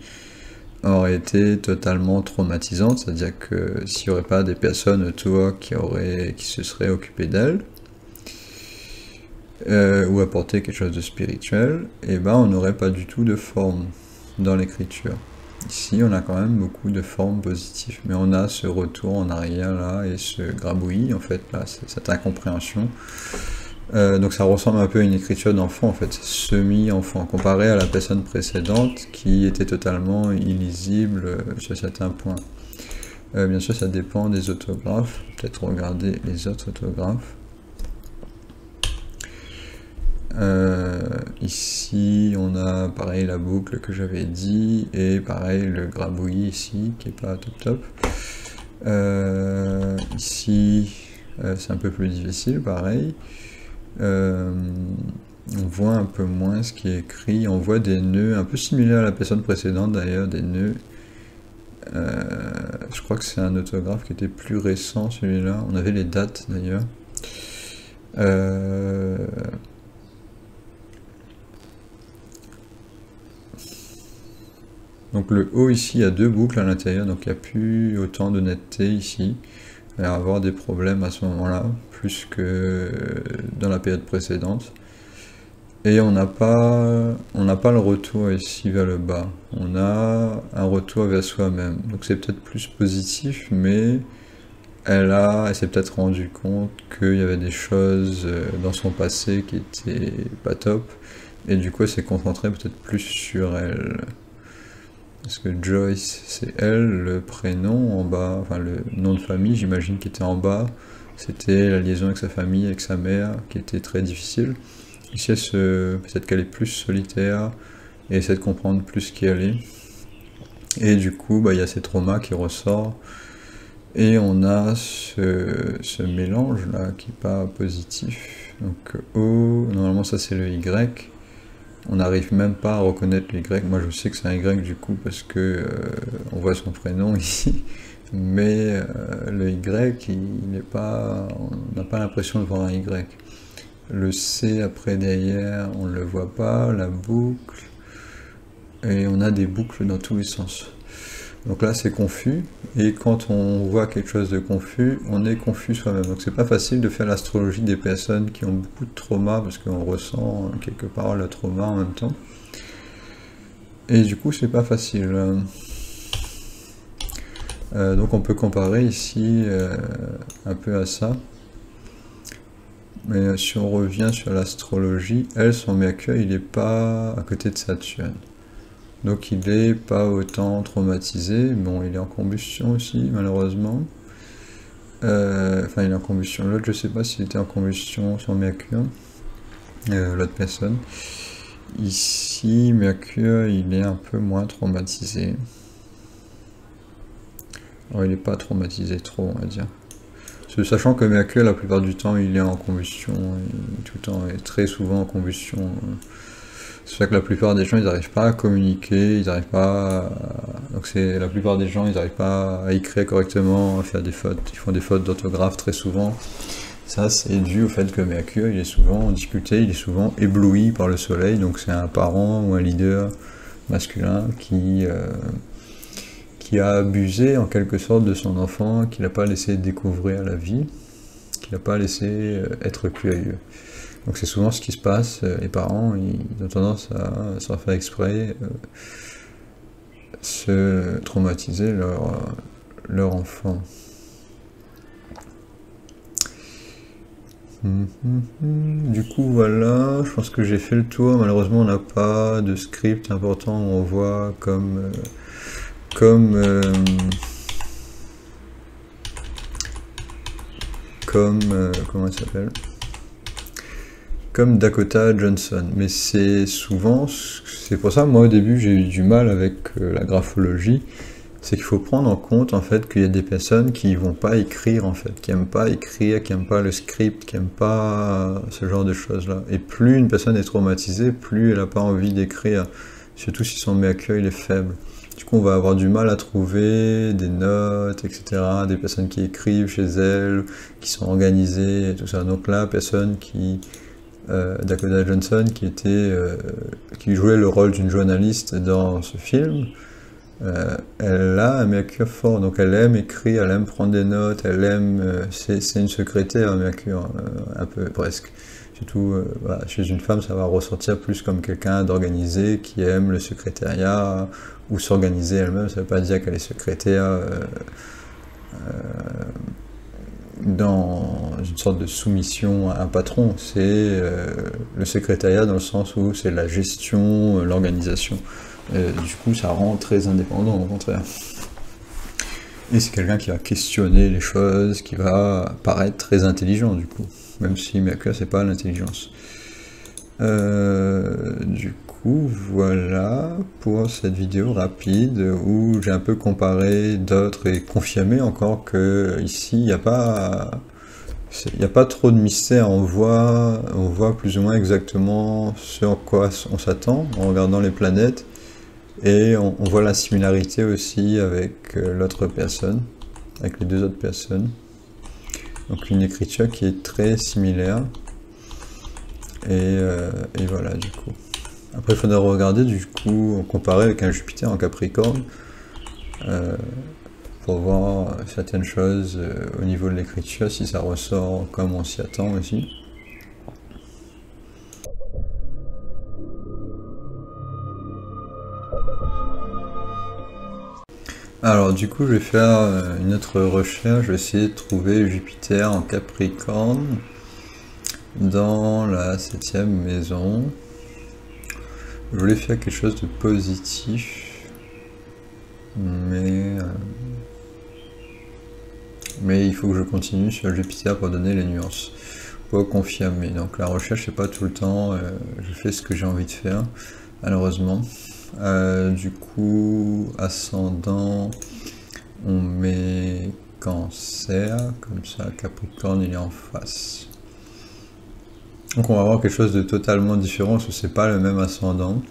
aurait été totalement traumatisante, c'est-à-dire que s'il n'y aurait pas des personnes autour qui se seraient occupées d'elle, ou apporter quelque chose de spirituel, et ben on n'aurait pas du tout de forme dans l'écriture. Ici, on a quand même beaucoup de formes positives, mais on a ce retour en arrière là et ce grabouillis en fait là, cette incompréhension. Donc ça ressemble un peu à une écriture d'enfant en fait, semi-enfant, comparé à la personne précédente qui était totalement illisible sur certains points. Bien sûr, ça dépend des autographes. Peut-être regarder les autres autographes. Ici, on a pareil la boucle que j'avais dit, et pareil le grabouillis ici, qui est pas top top. Ici, c'est un peu plus difficile, pareil. On voit un peu moins ce qui est écrit, on voit des nœuds, un peu similaires à la personne précédente d'ailleurs, des nœuds. Je crois que c'est un autographe qui était plus récent celui-là, on avait les dates d'ailleurs. Donc le haut ici, il y a deux boucles à l'intérieur, donc il n'y a plus autant de netteté ici. Il va y avoir des problèmes à ce moment-là, plus que dans la période précédente. Et on n'a pas le retour ici vers le bas. On a un retour vers soi-même. Donc c'est peut-être plus positif, mais elle s'est peut-être rendue compte qu'il y avait des choses dans son passé qui étaient pas top. Et du coup, elle s'est concentrée peut-être plus sur elle. Parce que Joyce, c'est elle, le prénom en bas, enfin le nom de famille, j'imagine, qui était en bas. C'était la liaison avec sa famille, avec sa mère, qui était très difficile. Ici, peut-être qu'elle est plus solitaire et essaie de comprendre plus qui elle est. Et du coup, il y a ces traumas qui ressortent. Et on a ce mélange-là qui n'est pas positif. Donc O, normalement ça c'est le Y. On n'arrive même pas à reconnaître le Y. Moi je sais que c'est un Y du coup parce que on voit son prénom ici. Mais le Y, il n'est pas, on n'a pas l'impression de voir un Y. Le C après derrière, on ne le voit pas, la boucle. Et on a des boucles dans tous les sens. Donc là c'est confus, et quand on voit quelque chose de confus, on est confus soi-même. Donc c'est pas facile de faire l'astrologie des personnes qui ont beaucoup de trauma, parce qu'on ressent quelque part le trauma en même temps. Et du coup c'est pas facile. Donc on peut comparer ici un peu à ça. Mais si on revient sur l'astrologie, elle, son Mercure, il n'est pas à côté de Saturne. Donc il n'est pas autant traumatisé. Bon, il est en combustion aussi, malheureusement. Enfin, il est en combustion. L'autre, je ne sais pas s'il était en combustion sur Mercure. L'autre personne. Ici, Mercure, il est un peu moins traumatisé. Alors, il n'est pas traumatisé trop, on va dire. Sachant que Mercure, la plupart du temps, il est en combustion. Tout le temps, et très souvent en combustion. C'est ça que la plupart des gens, ils n'arrivent pas à communiquer, ils n'arrivent pas à... Donc la plupart des gens, ils n'arrivent pas à écrire correctement, à faire des fautes. Ils font des fautes d'orthographe très souvent. Ça, c'est dû au fait que Mercure, il est souvent en difficulté, il est souvent ébloui par le soleil. Donc c'est un parent ou un leader masculin qui a abusé en quelque sorte de son enfant, qui l'a pas laissé découvrir la vie, qui l'a pas laissé être curieux. Donc c'est souvent ce qui se passe, les parents ils ont tendance à, sans faire exprès, se traumatiser leur enfant. Du coup voilà, je pense que j'ai fait le tour. Malheureusement on n'a pas de script important où on voit comment elle s'appelle, comme Dakota Johnson, mais c'est souvent, c'est pour ça moi au début j'ai eu du mal avec la graphologie, c'est qu'il faut prendre en compte en fait qu'il y a des personnes qui vont pas écrire en fait, qui aiment pas écrire, qui aiment pas le script, qui aiment pas ce genre de choses là, et plus une personne est traumatisée, plus elle a pas envie d'écrire, surtout si son Mercure il est faible. Du coup, on va avoir du mal à trouver des notes, etc., des personnes qui écrivent chez elles, qui sont organisées, et tout ça. Donc là, Dakota Johnson, qui jouait le rôle d'une journaliste dans ce film, elle a un Mercure fort, donc elle aime écrire, elle aime prendre des notes, c'est une secrétaire, Mercure, un peu presque. Surtout, voilà, chez une femme, ça va ressortir plus comme quelqu'un d'organisé qui aime le secrétariat ou s'organiser elle-même. Ça ne veut pas dire qu'elle est secrétaire dans une sorte de soumission à un patron. C'est le secrétariat dans le sens où c'est la gestion, l'organisation. Du coup, ça rend très indépendant, au contraire. Et c'est quelqu'un qui va questionner les choses, qui va paraître très intelligent, du coup. Même si Mercure, c'est pas l'intelligence. Du coup, voilà pour cette vidéo rapide où j'ai un peu comparé d'autres et confirmé encore que ici, il n'y a pas trop de mystère. On voit plus ou moins exactement ce à quoi on s'attend en regardant les planètes. Et on voit la similarité aussi avec l'autre personne, avec les deux autres personnes. Donc une écriture qui est très similaire. Et voilà, du coup. Après, il faudra regarder, du coup, comparer avec un Jupiter en Capricorne, pour voir certaines choses au niveau de l'écriture, si ça ressort comme on s'y attend aussi. Alors du coup je vais faire une autre recherche, je vais essayer de trouver Jupiter en Capricorne dans la 7e maison. Je voulais faire quelque chose de positif, mais il faut que je continue sur Jupiter pour donner les nuances, pour confirmer. Donc la recherche c'est pas tout le temps, je fais ce que j'ai envie de faire, malheureusement. Du coup, ascendant, on met Cancer, comme ça, Capricorne il est en face. Donc on va avoir quelque chose de totalement différent, parce que c'est pas le même ascendant.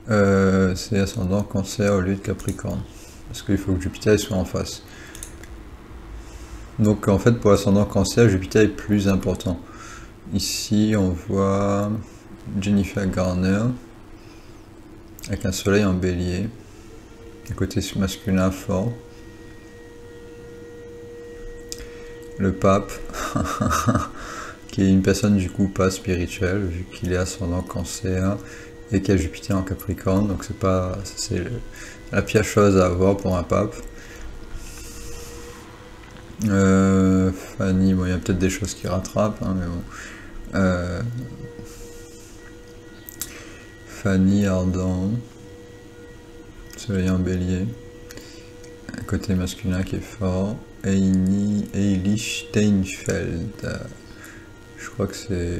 C'est ascendant Cancer au lieu de Capricorne, parce qu'il faut que Jupiter soit en face. Donc en fait pour ascendant Cancer, Jupiter est plus important. Ici on voit Jennifer Garner, avec un soleil en bélier, un côté masculin fort. Le pape, qui est une personne du coup pas spirituelle, vu qu'il est ascendant Cancer et qu'il y a Jupiter en Capricorne, donc c'est la pire chose à avoir pour un pape. Fanny, bon il y a peut-être des choses qui rattrapent, hein, mais bon. Fanny ardent, soleil en bélier, un côté masculin qui est fort. Eili Steinfeld, je crois que c'est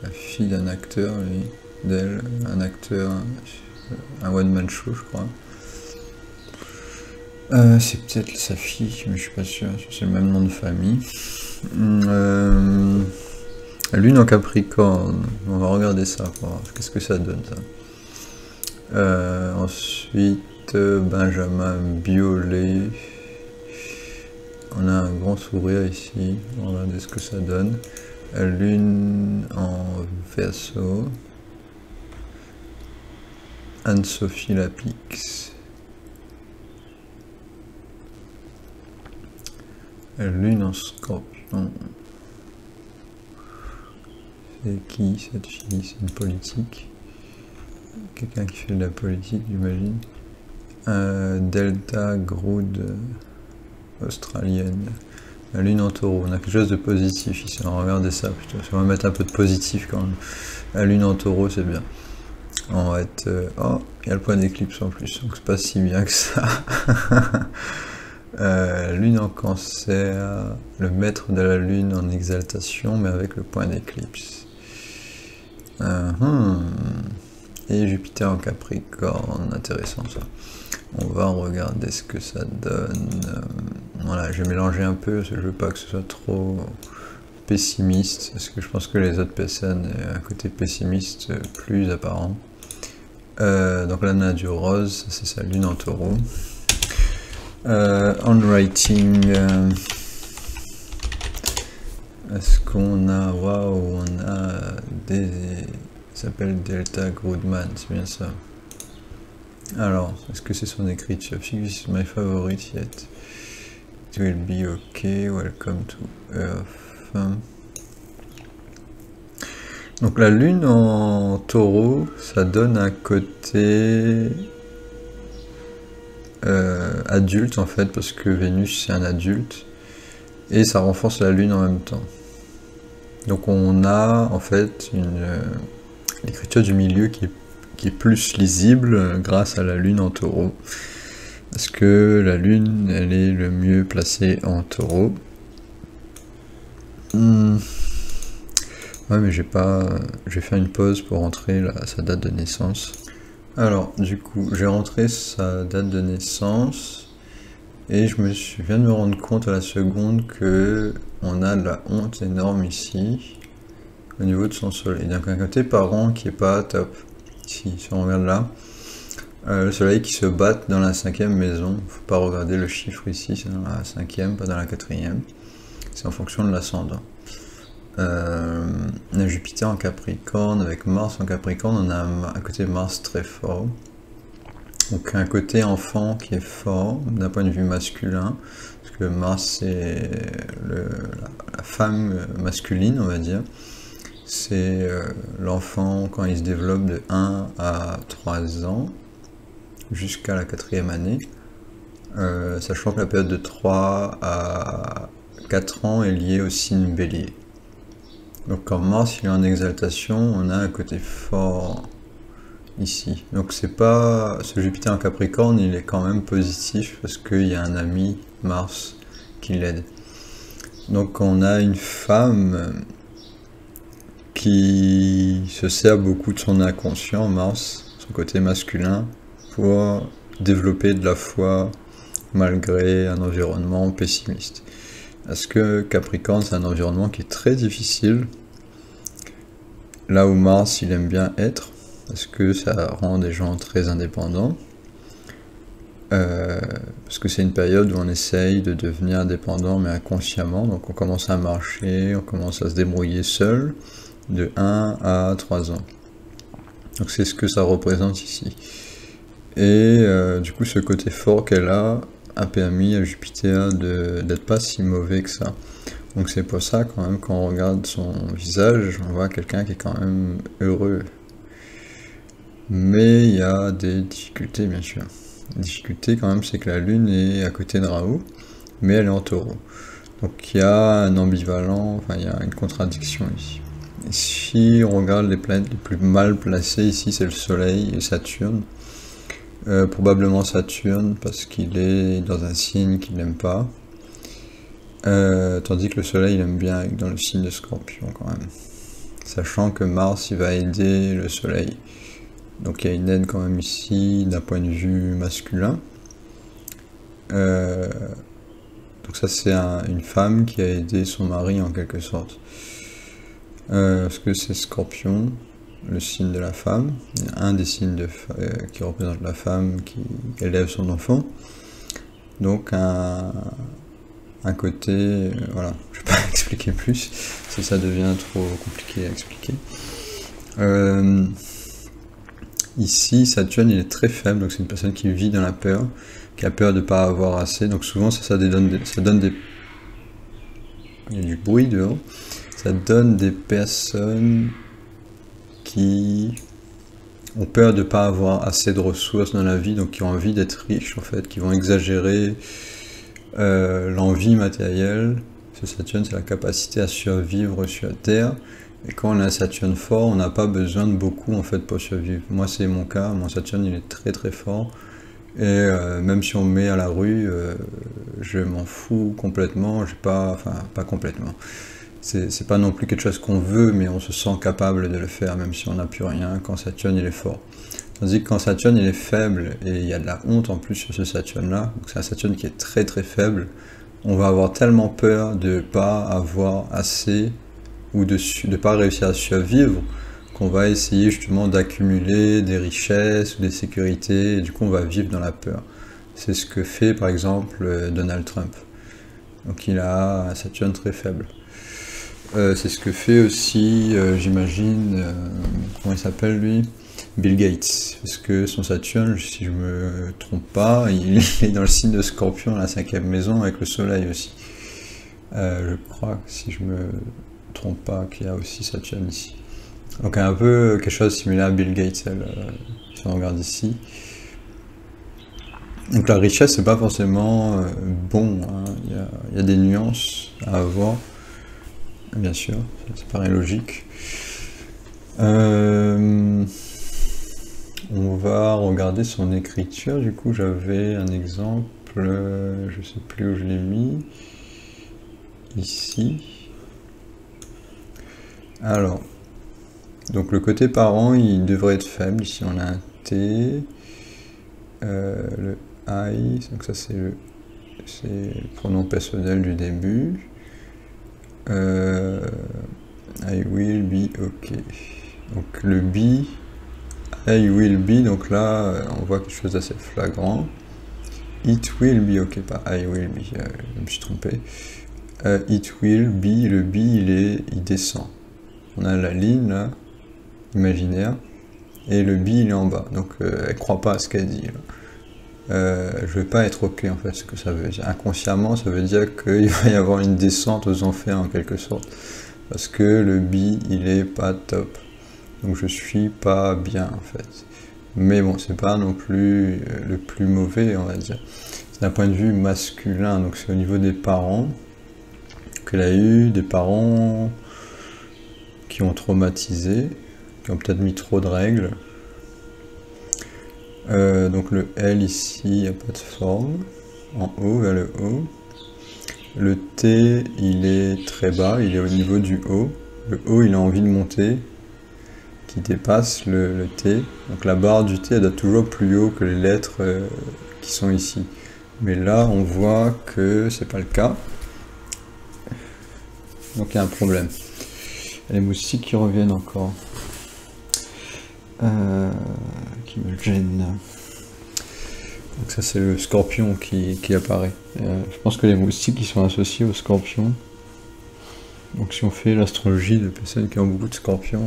la fille d'un acteur, un acteur, un one-man show je crois. C'est peut-être sa fille, mais je suis pas sûr, c'est le même nom de famille. Lune en Capricorne, on va regarder ça pour voir qu'est-ce que ça donne ça. Ensuite, Benjamin Biolay. On a un grand sourire ici. On va regarder ce que ça donne. Lune en Verseau. Anne-Sophie Lapix. Lune en Scorpion. C'est qui cette fille? C'est une politique. Quelqu'un qui fait de la politique, j'imagine. Delta Grood australienne. La lune en taureau. On a quelque chose de positif ici. On va regarder ça plutôt. On va mettre un peu de positif quand même. La lune en taureau, c'est bien. On va être. Oh, il y a le point d'éclipse en plus. Donc c'est pas si bien que ça. Lune en Cancer. Le maître de la lune en exaltation, mais avec le point d'éclipse. Et Jupiter en Capricorne, intéressant ça. On va regarder ce que ça donne. Voilà, j'ai mélangé un peu, parce que je veux pas que ce soit trop pessimiste, parce que je pense que les autres personnes ont un côté pessimiste plus apparent. Donc là on a du rose, c'est sa lune en taureau. Handwriting, est-ce qu'on a, waouh, on a des, ça s'appelle Delta Goodman, c'est bien ça. Alors, est-ce que c'est son écriture? This is my favorite yet. It will be okay, welcome to Earth. Donc la lune en taureau, ça donne un côté adulte en fait, parce que Vénus c'est un adulte, et ça renforce la lune en même temps. Donc on a en fait l'écriture du milieu qui est plus lisible grâce à la lune en taureau. Parce que la lune, elle est le mieux placée en taureau. Ouais, mais je vais faire une pause pour rentrer sa date de naissance. Alors, du coup, j'ai rentré sa date de naissance et je viens de me rendre compte à la seconde que on a de la honte énorme ici au niveau de son soleil. Donc un côté parent qui est pas top. Ici, si on regarde là, le soleil qui se bat dans la 5e maison. Faut pas regarder le chiffre ici, c'est dans la 5e, pas dans la 4e. C'est en fonction de l'ascendant. On a Jupiter en Capricorne, avec Mars en Capricorne, on a un côté Mars très fort. Donc un côté enfant qui est fort d'un point de vue masculin, parce que Mars c'est la femme masculine, on va dire. C'est l'enfant quand il se développe de 1 à 3 ans, jusqu'à la 4e année. Sachant que la période de 3 à 4 ans est liée au signe Bélier. Donc quand Mars il est en exaltation, on a un côté fort ici. Donc c'est pas, ce Jupiter en Capricorne, il est quand même positif parce qu'il y a un ami Mars qui l'aide. Donc on a une femme qui se sert beaucoup de son inconscient, Mars, son côté masculin, pour développer de la foi malgré un environnement pessimiste. Parce que Capricorne, c'est un environnement qui est très difficile, là où Mars, il aime bien être, parce que ça rend des gens très indépendants, parce que c'est une période où on essaye de devenir indépendant, mais inconsciemment, donc on commence à marcher, on commence à se débrouiller seul, de 1 à 3 ans. Donc c'est ce que ça représente ici. Et du coup, ce côté fort qu'elle a permis à Jupiter d'être pas si mauvais que ça. Donc c'est pour ça quand même quand on regarde son visage, on voit quelqu'un qui est quand même heureux. Mais il y a des difficultés bien sûr. La difficulté quand même c'est que la lune est à côté de Raoult, mais elle est en taureau. Donc il y a un ambivalent, enfin il y a une contradiction ici. Et si on regarde les planètes les plus mal placées ici, c'est le Soleil et Saturne. Probablement Saturne parce qu'il est dans un signe qu'il n'aime pas, tandis que le Soleil il aime bien être dans le signe de Scorpion quand même, sachant que Mars il va aider le Soleil, donc il y a une aide quand même ici d'un point de vue masculin. Donc ça c'est une femme qui a aidé son mari en quelque sorte, parce que c'est Scorpion, le signe de la femme, un des signes qui représente la femme qui élève son enfant. Donc un côté, voilà, je ne vais pas expliquer plus, si ça devient trop compliqué à expliquer. Ici, Saturne il est très faible, donc c'est une personne qui vit dans la peur, qui a peur de ne pas avoir assez, donc souvent ça donne des... Il y a du bruit dehors, ça donne des personnes qui ont peur de ne pas avoir assez de ressources dans la vie, donc qui ont envie d'être riches en fait, qui vont exagérer l'envie matérielle. Ce Saturne c'est la capacité à survivre sur la Terre, et quand on a un Saturne fort, on n'a pas besoin de beaucoup en fait pour survivre. Moi c'est mon cas, mon Saturne il est très très fort, et même si on me met à la rue, je m'en fous complètement, enfin pas complètement. C'est pas non plus quelque chose qu'on veut, mais on se sent capable de le faire, même si on n'a plus rien, quand Saturne il est fort. Tandis que quand Saturne il est faible, et il y a de la honte en plus sur ce Saturne-là, donc c'est un Saturne qui est très très faible, on va avoir tellement peur de ne pas avoir assez, ou de ne pas réussir à survivre, qu'on va essayer justement d'accumuler des richesses ou des sécurités, et du coup on va vivre dans la peur. C'est ce que fait par exemple Donald Trump. Donc il a un Saturne très faible. C'est ce que fait aussi, j'imagine, comment il s'appelle lui, Bill Gates, parce que son Saturne, si je me trompe pas, il est dans le signe de Scorpion, la 5e maison, avec le soleil aussi. Je crois, si je me trompe pas, qu'il y a aussi Saturne ici. Donc un peu quelque chose de similaire à Bill Gates, si on regarde ici. Donc la richesse, c'est pas forcément bon, hein. Il y a des nuances à avoir, bien sûr, ça paraît logique. On va regarder son écriture. Du coup, j'avais un exemple, je sais plus où je l'ai mis, ici. Alors, donc le côté parent, il devrait être faible. Ici, on a un T, le I, donc ça c'est le pronom personnel du début. I will be ok. Donc le be, I will be, donc là on voit quelque chose d'assez flagrant. It will be ok, pas I will be, je me suis trompé. It will be, le be il descend. On a la ligne là, imaginaire, et le be il est en bas, donc elle croit pas à ce qu'elle dit là. Je vais pas être ok en fait, ce que ça veut dire. Inconsciemment, ça veut dire qu'il va y avoir une descente aux enfers en quelque sorte. Parce que le bi, il est pas top. Donc je suis pas bien en fait. Mais bon, c'est pas non plus le plus mauvais, on va dire. C'est d'un point de vue masculin, donc c'est au niveau des parents qu'elle a eu, des parents qui ont traumatisé, qui ont peut-être mis trop de règles. Donc le L ici, il n'y a pas de forme, en haut, vers le haut. Le T, il est très bas, il est au niveau du haut. Le haut, il a envie de monter, qui dépasse le T. Donc la barre du T, elle doit toujours plus haut que les lettres qui sont ici. Mais là, on voit que c'est pas le cas. Donc il y a un problème. Les moustiques qui reviennent encore. Qui me gêne. Donc ça c'est le scorpion qui apparaît. Je pense que les moustiques ils sont associés au scorpion. Donc si on fait l'astrologie de personnes qui ont beaucoup de scorpions,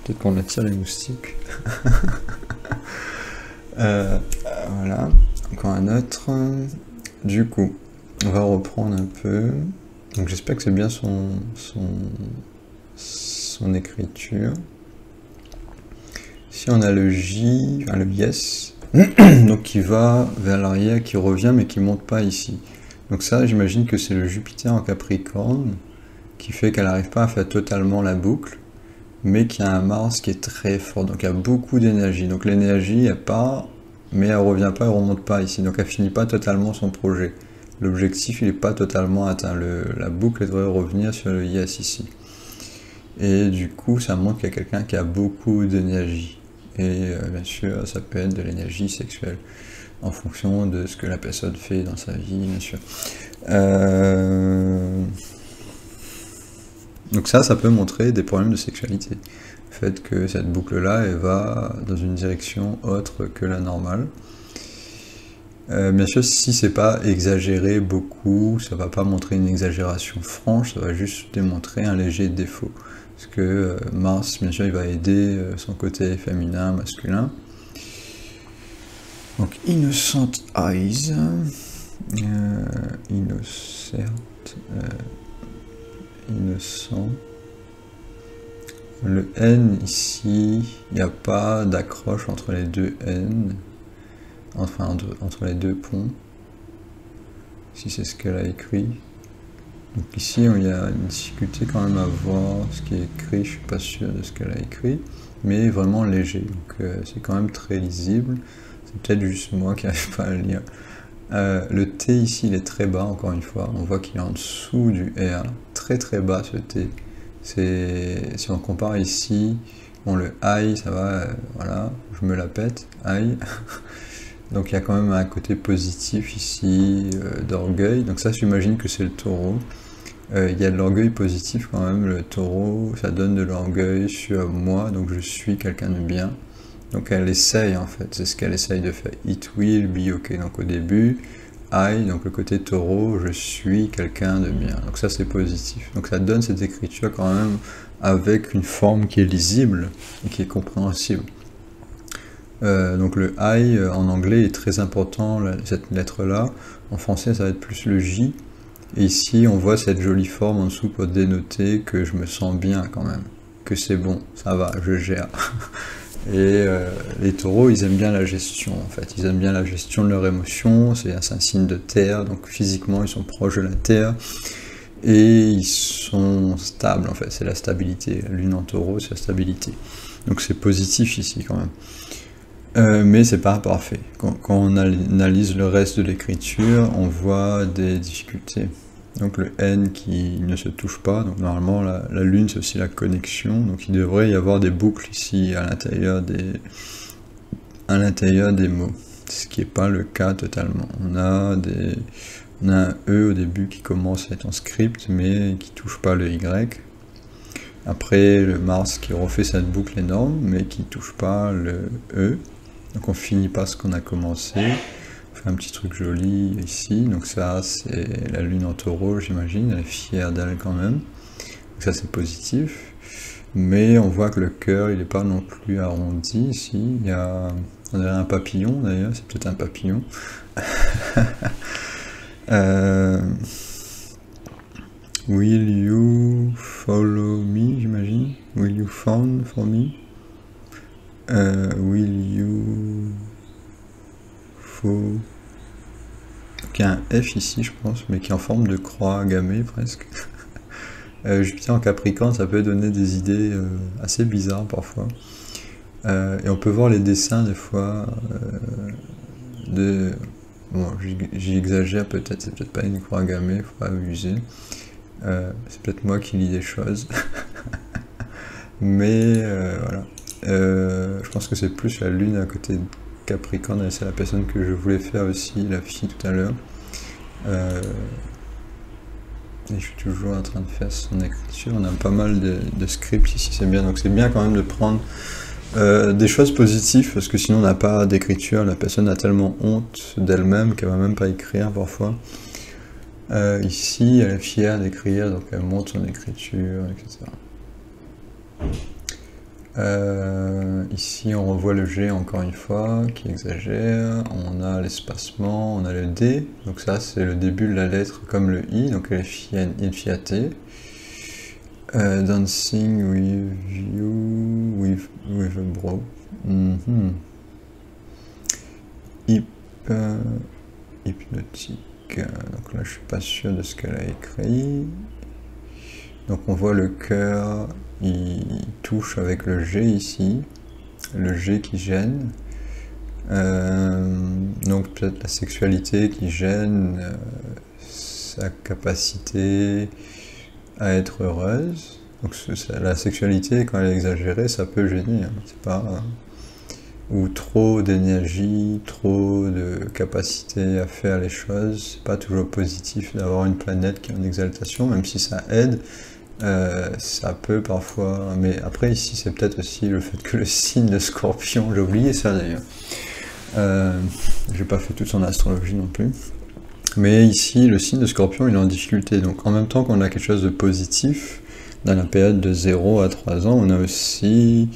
peut-être qu'on attire les moustiques. Voilà, encore un autre. Du coup, on va reprendre un peu. Donc j'espère que c'est bien son écriture. Ici on a le J, enfin le yes, donc qui va vers l'arrière, qui revient mais qui monte pas ici. Donc ça j'imagine que c'est le Jupiter en Capricorne qui fait qu'elle n'arrive pas à faire totalement la boucle, mais qu'il y a un Mars qui est très fort, donc il y a beaucoup d'énergie. Donc l'énergie elle part, mais elle revient pas, elle remonte pas ici, donc elle finit pas totalement son projet. L'objectif il n'est pas totalement atteint, la boucle elle devrait revenir sur le yes ici. Et du coup ça montre qu'il y a quelqu'un qui a beaucoup d'énergie. Et bien sûr, ça peut être de l'énergie sexuelle, en fonction de ce que la personne fait dans sa vie, bien sûr. Donc ça peut montrer des problèmes de sexualité. Le fait que cette boucle-là, elle va dans une direction autre que la normale. Bien sûr, si c'est pas exagéré beaucoup, ça va pas montrer une exagération franche, ça va juste démontrer un léger défaut. Parce que Mars, bien sûr, il va aider son côté féminin, masculin. Donc, Innocent Eyes. Innocent. Le N ici, il n'y a pas d'accroche entre les deux N. Enfin, entre les deux ponts. Si c'est ce qu'elle a écrit. Donc ici, il y a une difficulté quand même à voir ce qui est écrit, je suis pas sûr de ce qu'elle a écrit, mais vraiment léger, donc c'est quand même très lisible, c'est peut-être juste moi qui n'arrive pas à le lire. Le T ici, il est très bas, encore une fois, on voit qu'il est en dessous du R, très très bas ce T. Si on compare ici, bon le I, ça va, voilà, je me la pète, I. Donc il y a quand même un côté positif ici, d'orgueil, donc ça j'imagine que c'est le taureau. Il y a de l'orgueil positif quand même, le taureau, ça donne de l'orgueil sur moi, donc je suis quelqu'un de bien. Donc elle essaye en fait, c'est ce qu'elle essaye de faire. It will be okay. Donc au début, I, donc le côté taureau, je suis quelqu'un de bien. Donc ça c'est positif. Donc ça donne cette écriture quand même avec une forme qui est lisible et qui est compréhensible. Donc le I en anglais est très important, cette lettre-là. En français ça va être plus le J. Et ici on voit cette jolie forme en dessous pour dénoter que je me sens bien quand même. Que c'est bon, ça va, je gère. Et les taureaux, ils aiment bien la gestion en fait, ils aiment bien la gestion de leurs émotions, c'est un signe de terre, donc physiquement ils sont proches de la terre, et ils sont stables en fait, c'est la stabilité, la lune en taureau c'est la stabilité. Donc c'est positif ici quand même. Mais c'est pas parfait. Quand on analyse le reste de l'écriture, on voit des difficultés. Donc le N qui ne se touche pas, donc normalement la lune c'est aussi la connexion, donc il devrait y avoir des boucles ici à l'intérieur des mots, ce qui n'est pas le cas totalement. On a un E au début qui commence à être en script mais qui touche pas le Y. Après le Mars qui refait cette boucle énorme mais qui touche pas le E, donc on finit pas ce qu'on a commencé. Un petit truc joli ici, donc ça c'est la lune en taureau j'imagine, elle est fière d'elle quand même, donc ça c'est positif, mais on voit que le cœur il n'est pas non plus arrondi ici, il y a, on dirait un papillon d'ailleurs, c'est peut-être un papillon. Will you follow me j'imagine, will you found for me, will you follow. Il y a un F ici, je pense, mais qui est en forme de croix gammée presque. Jupiter en Capricorne, ça peut donner des idées assez bizarres parfois. Et on peut voir les dessins des fois Bon, j'exagère peut-être, c'est peut-être pas une croix gammée, faut pas abuser. C'est peut-être moi qui lis des choses. Mais voilà. Je pense que c'est plus la lune à côté de Capricorne, et c'est la personne que je voulais faire aussi, la fille tout à l'heure. Et je suis toujours en train de faire son écriture. On a pas mal de scripts ici, c'est bien. Donc c'est bien quand même de prendre des choses positives, parce que sinon on n'a pas d'écriture. La personne a tellement honte d'elle-même qu'elle va même pas écrire parfois. Ici, elle est fière d'écrire, donc elle montre son écriture, etc. Ici on revoit le G encore une fois qui exagère, on a l'espacement, on a le D, donc ça c'est le début de la lettre comme le I, donc elle est fiatée. Dancing with you, with a bro. Hypnotique, donc là je suis pas sûr de ce qu'elle a écrit. Donc on voit le cœur, il touche avec le G ici, le G qui gêne. Donc peut-être la sexualité qui gêne, sa capacité à être heureuse. Donc la sexualité, quand elle est exagérée, ça peut gêner, hein. C'est pas ou trop d'énergie, trop de capacité à faire les choses. C'est pas toujours positif d'avoir une planète qui est en exaltation, même si ça aide. Ça peut parfois, mais après ici c'est peut-être aussi le fait que le signe de Scorpion, j'ai oublié ça d'ailleurs, j'ai pas fait toute son astrologie non plus, mais ici le signe de Scorpion il est en difficulté, donc en même temps qu'on a quelque chose de positif dans la période de 0 à 3 ans, on a aussi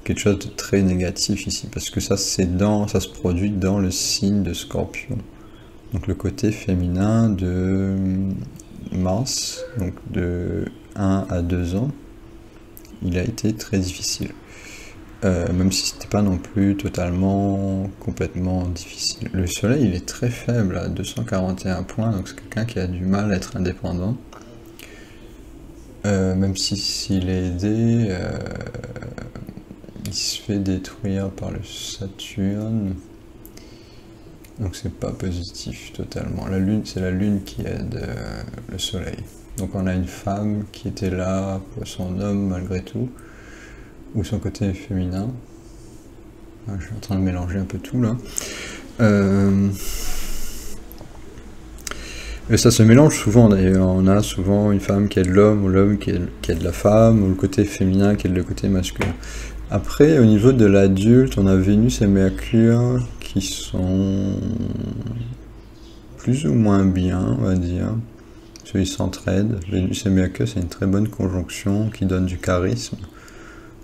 quelque chose de très négatif ici, parce que ça se produit dans le signe de Scorpion, donc le côté féminin de Mars, donc de 1 à 2 ans, il a été très difficile. Même si c'était pas non plus totalement, complètement difficile. Le soleil, il est très faible, à 241 points, donc c'est quelqu'un qui a du mal à être indépendant. Même si s'il est aidé, il se fait détruire par le Saturne. Donc c'est pas positif totalement. La lune, c'est la lune qui aide le soleil. Donc on a une femme qui était là pour son homme malgré tout, ou son côté féminin. Je suis en train de mélanger un peu tout là. Et ça se mélange souvent d'ailleurs, on a souvent une femme qui est de l'homme, ou l'homme qui est de la femme, ou le côté féminin qui est le côté masculin. Après, au niveau de l'adulte, on a Vénus et Mercure qui sont plus ou moins bien, on va dire. Parce qu'ils s'entraident. Vénus et Mercure, c'est une très bonne conjonction qui donne du charisme.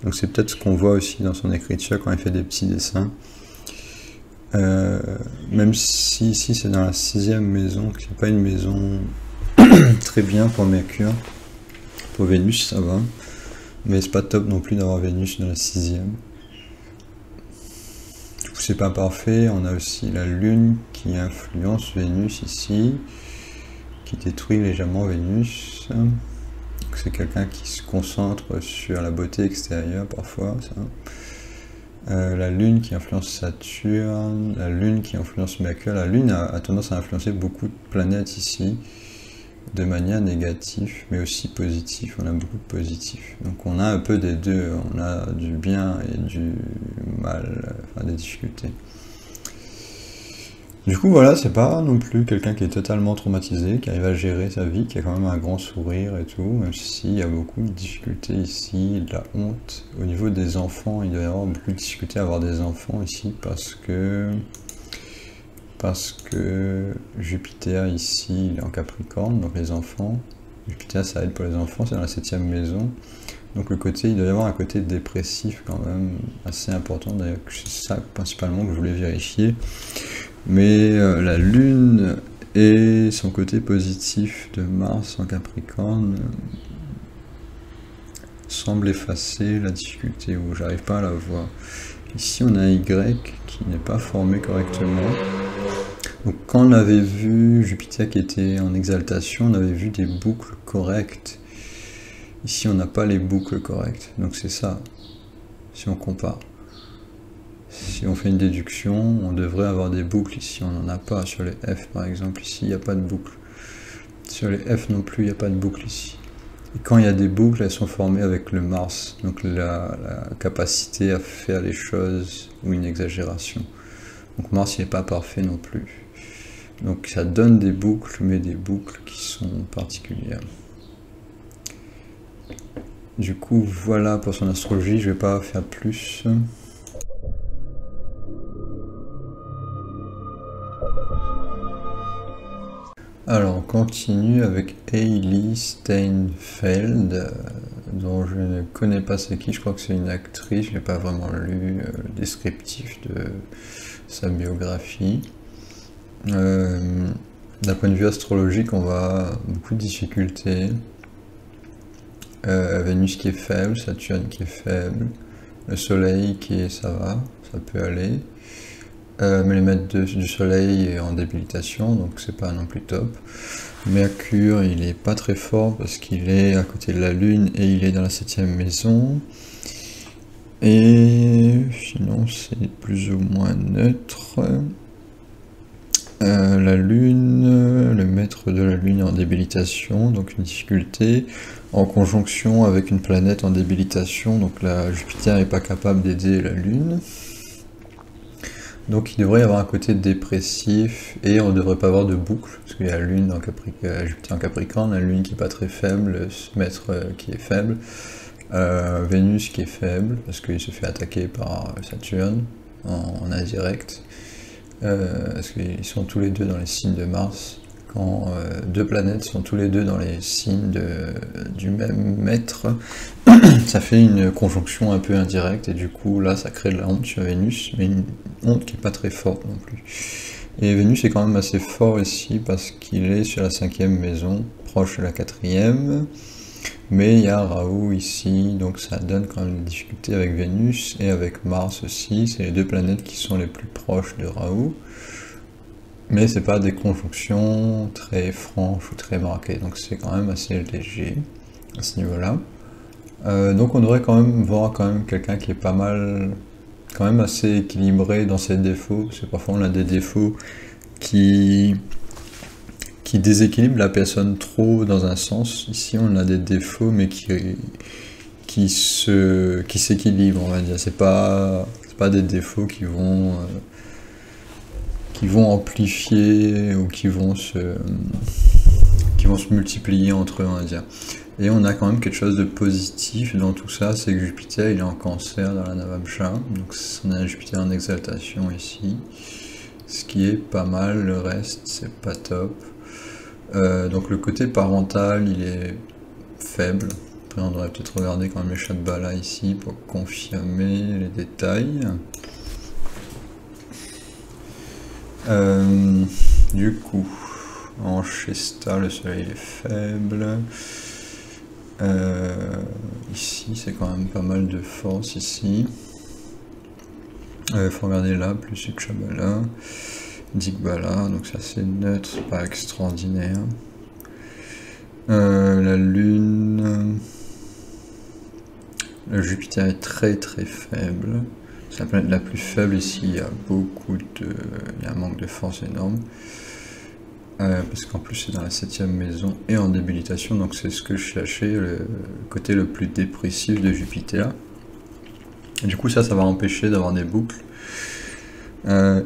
Donc c'est peut-être ce qu'on voit aussi dans son écriture quand il fait des petits dessins. Même si ici c'est dans la 6e maison, que c'est pas une maison très bien pour Mercure. Pour Vénus, ça va. Mais c'est pas top non plus d'avoir Vénus dans la 6e. Du coup, c'est pas parfait. On a aussi la Lune qui influence Vénus ici, qui détruit légèrement Vénus. C'est quelqu'un qui se concentre sur la beauté extérieure parfois, ça. La Lune qui influence Saturne, la Lune qui influence Mercure. La Lune a tendance à influencer beaucoup de planètes ici, de manière négative, mais aussi positive. On a beaucoup de positifs. Donc on a un peu des deux, on a du bien et du mal, enfin des difficultés. Du coup voilà, c'est pas non plus quelqu'un qui est totalement traumatisé, qui arrive à gérer sa vie, qui a quand même un grand sourire et tout, même s'il y a beaucoup de difficultés ici, de la honte. Au niveau des enfants, il doit y avoir beaucoup de difficultés à avoir des enfants ici, parce que Jupiter ici, il est en Capricorne, donc les enfants, Jupiter ça aide pour les enfants, c'est dans la 7e maison. Donc le côté, il doit y avoir un côté dépressif quand même, assez important, d'ailleurs c'est ça principalement que je voulais vérifier. Mais la Lune et son côté positif de Mars en Capricorne semblent effacer la difficulté, où j'arrive pas à la voir. Ici on a Y qui n'est pas formé correctement. Donc quand on avait vu Jupiter qui était en exaltation, on avait vu des boucles correctes. Ici on n'a pas les boucles correctes, donc c'est ça, si on compare. Si on fait une déduction, on devrait avoir des boucles ici, on n'en a pas. Sur les F par exemple, ici il n'y a pas de boucle. Sur les F non plus, il n'y a pas de boucle ici. Et quand il y a des boucles, elles sont formées avec le Mars, donc la capacité à faire les choses ou une exagération. Donc Mars n'est pas parfait non plus. Donc ça donne des boucles, mais des boucles qui sont particulières. Du coup, voilà pour son astrologie, je ne vais pas faire plus. Alors on continue avec Hailey Steinfeld, dont je ne connais pas c'est qui, je crois que c'est une actrice, je n'ai pas vraiment lu le descriptif de sa biographie. D'un point de vue astrologique, on voit beaucoup de difficultés. Vénus qui est faible, Saturne qui est faible, le Soleil qui est ça va, ça peut aller. Mais les maîtres du Soleil est en débilitation, donc c'est pas non plus top. Mercure, il est pas très fort parce qu'il est à côté de la Lune et il est dans la 7e maison. Et sinon c'est plus ou moins neutre. La Lune, le maître de la Lune est en débilitation, donc une difficulté, en conjonction avec une planète en débilitation, donc la Jupiter n'est pas capable d'aider la Lune. Donc il devrait y avoir un côté dépressif, et on ne devrait pas avoir de boucle, parce qu'il y a la Lune en Jupiter en Capricorne, la Lune qui n'est pas très faible, ce maître qui est faible, Vénus qui est faible, parce qu'il se fait attaquer par Saturne en indirect. Parce qu'ils sont tous les deux dans les signes de Mars, quand deux planètes sont tous les deux dans les signes du même maître, ça fait une conjonction un peu indirecte, et du coup là ça crée de la honte sur Vénus, mais une honte qui n'est pas très forte non plus. Et Vénus est quand même assez fort ici, parce qu'il est sur la 5e maison, proche de la 4e, mais il y a Rahu ici, donc ça donne quand même des difficultés avec Vénus et avec Mars aussi, c'est les deux planètes qui sont les plus proches de Rahu, mais c'est pas des conjonctions très franches ou très marquées, donc c'est quand même assez léger à ce niveau-là. Donc on devrait quand même voir quelqu'un qui est pas mal, quand même assez équilibré dans ses défauts, parce que parfois on a des défauts qui déséquilibrent la personne trop dans un sens. Ici on a des défauts mais qui s'équilibrent, on va dire. C'est pas des défauts qui vont amplifier ou qui vont qui vont se multiplier entre eux, on va dire. Et on a quand même quelque chose de positif dans tout ça, c'est que Jupiter il est en Cancer dans la Navamsha, donc on a Jupiter en exaltation ici, ce qui est pas mal, le reste c'est pas top. Donc le côté parental il est faible. Après on devrait peut-être regarder quand même les chats de Bala ici pour confirmer les détails. Du coup, en Shesta le soleil est faible. Ici c'est quand même pas mal de force ici. Faut regarder là, plus Ukshabala, Digbala, donc ça c'est neutre, pas extraordinaire. La Lune, le Jupiter est très très faible. C'est la planète la plus faible ici, il y a il y a un manque de force énorme. Parce qu'en plus c'est dans la 7e maison et en débilitation, donc c'est ce que je cherchais, le côté le plus dépressif de Jupiter. Et du coup ça va empêcher d'avoir des boucles.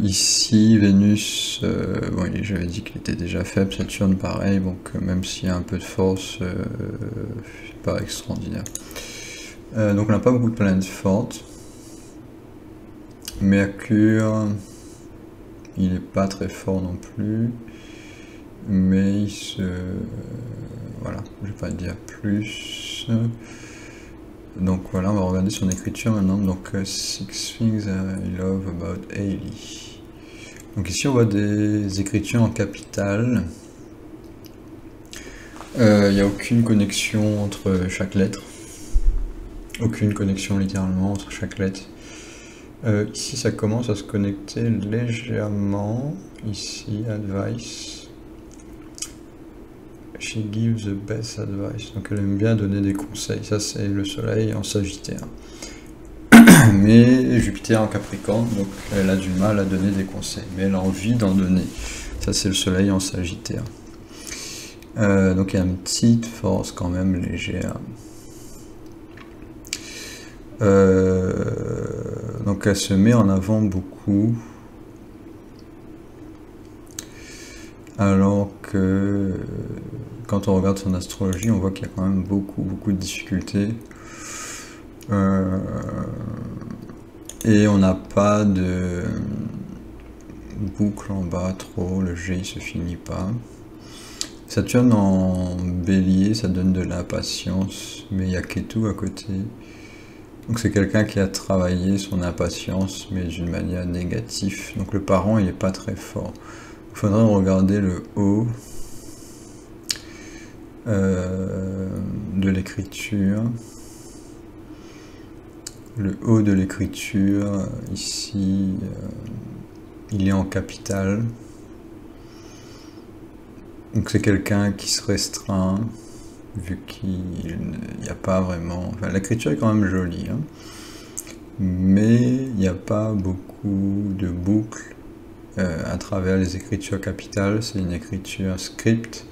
Ici Vénus, bon, j'avais dit qu'il était déjà faible, Saturne pareil, donc même s'il y a un peu de force, c'est pas extraordinaire. Donc on n'a pas beaucoup de planètes fortes. Mercure, il est pas très fort non plus. Mais il se... Voilà, je vais pas dire plus. Donc voilà, on va regarder son écriture maintenant. Donc Six Things I Love About Hailey. Donc ici on voit des écritures en capitale. Il n'y a aucune connexion entre chaque lettre. Aucune connexion littéralement entre chaque lettre. Ici ça commence à se connecter légèrement. Ici, advice. She gives the best advice. Donc elle aime bien donner des conseils. Ça c'est le soleil en Sagittaire. Mais Jupiter en Capricorne, donc elle a du mal à donner des conseils. Mais elle a envie d'en donner. Ça c'est le soleil en Sagittaire. Donc il y a une petite force quand même légère. Donc elle se met en avant beaucoup. Alors que quand on regarde son astrologie, on voit qu'il y a quand même beaucoup de difficultés. Et on n'a pas de boucle en bas trop, le G il se finit pas. Saturne en bélier, ça donne de l'impatience, mais il y a Ketu à côté. Donc c'est quelqu'un qui a travaillé son impatience, mais d'une manière négative. Donc le parent, il n'est pas très fort. Il faudrait regarder le haut de l'écriture. Le haut de l'écriture, ici, il est en capitale. Donc c'est quelqu'un qui se restreint, vu qu'il n'y a pas vraiment... Enfin, l'écriture est quand même jolie, hein, mais il n'y a pas beaucoup de boucles à travers les écritures capitales. C'est une écriture script,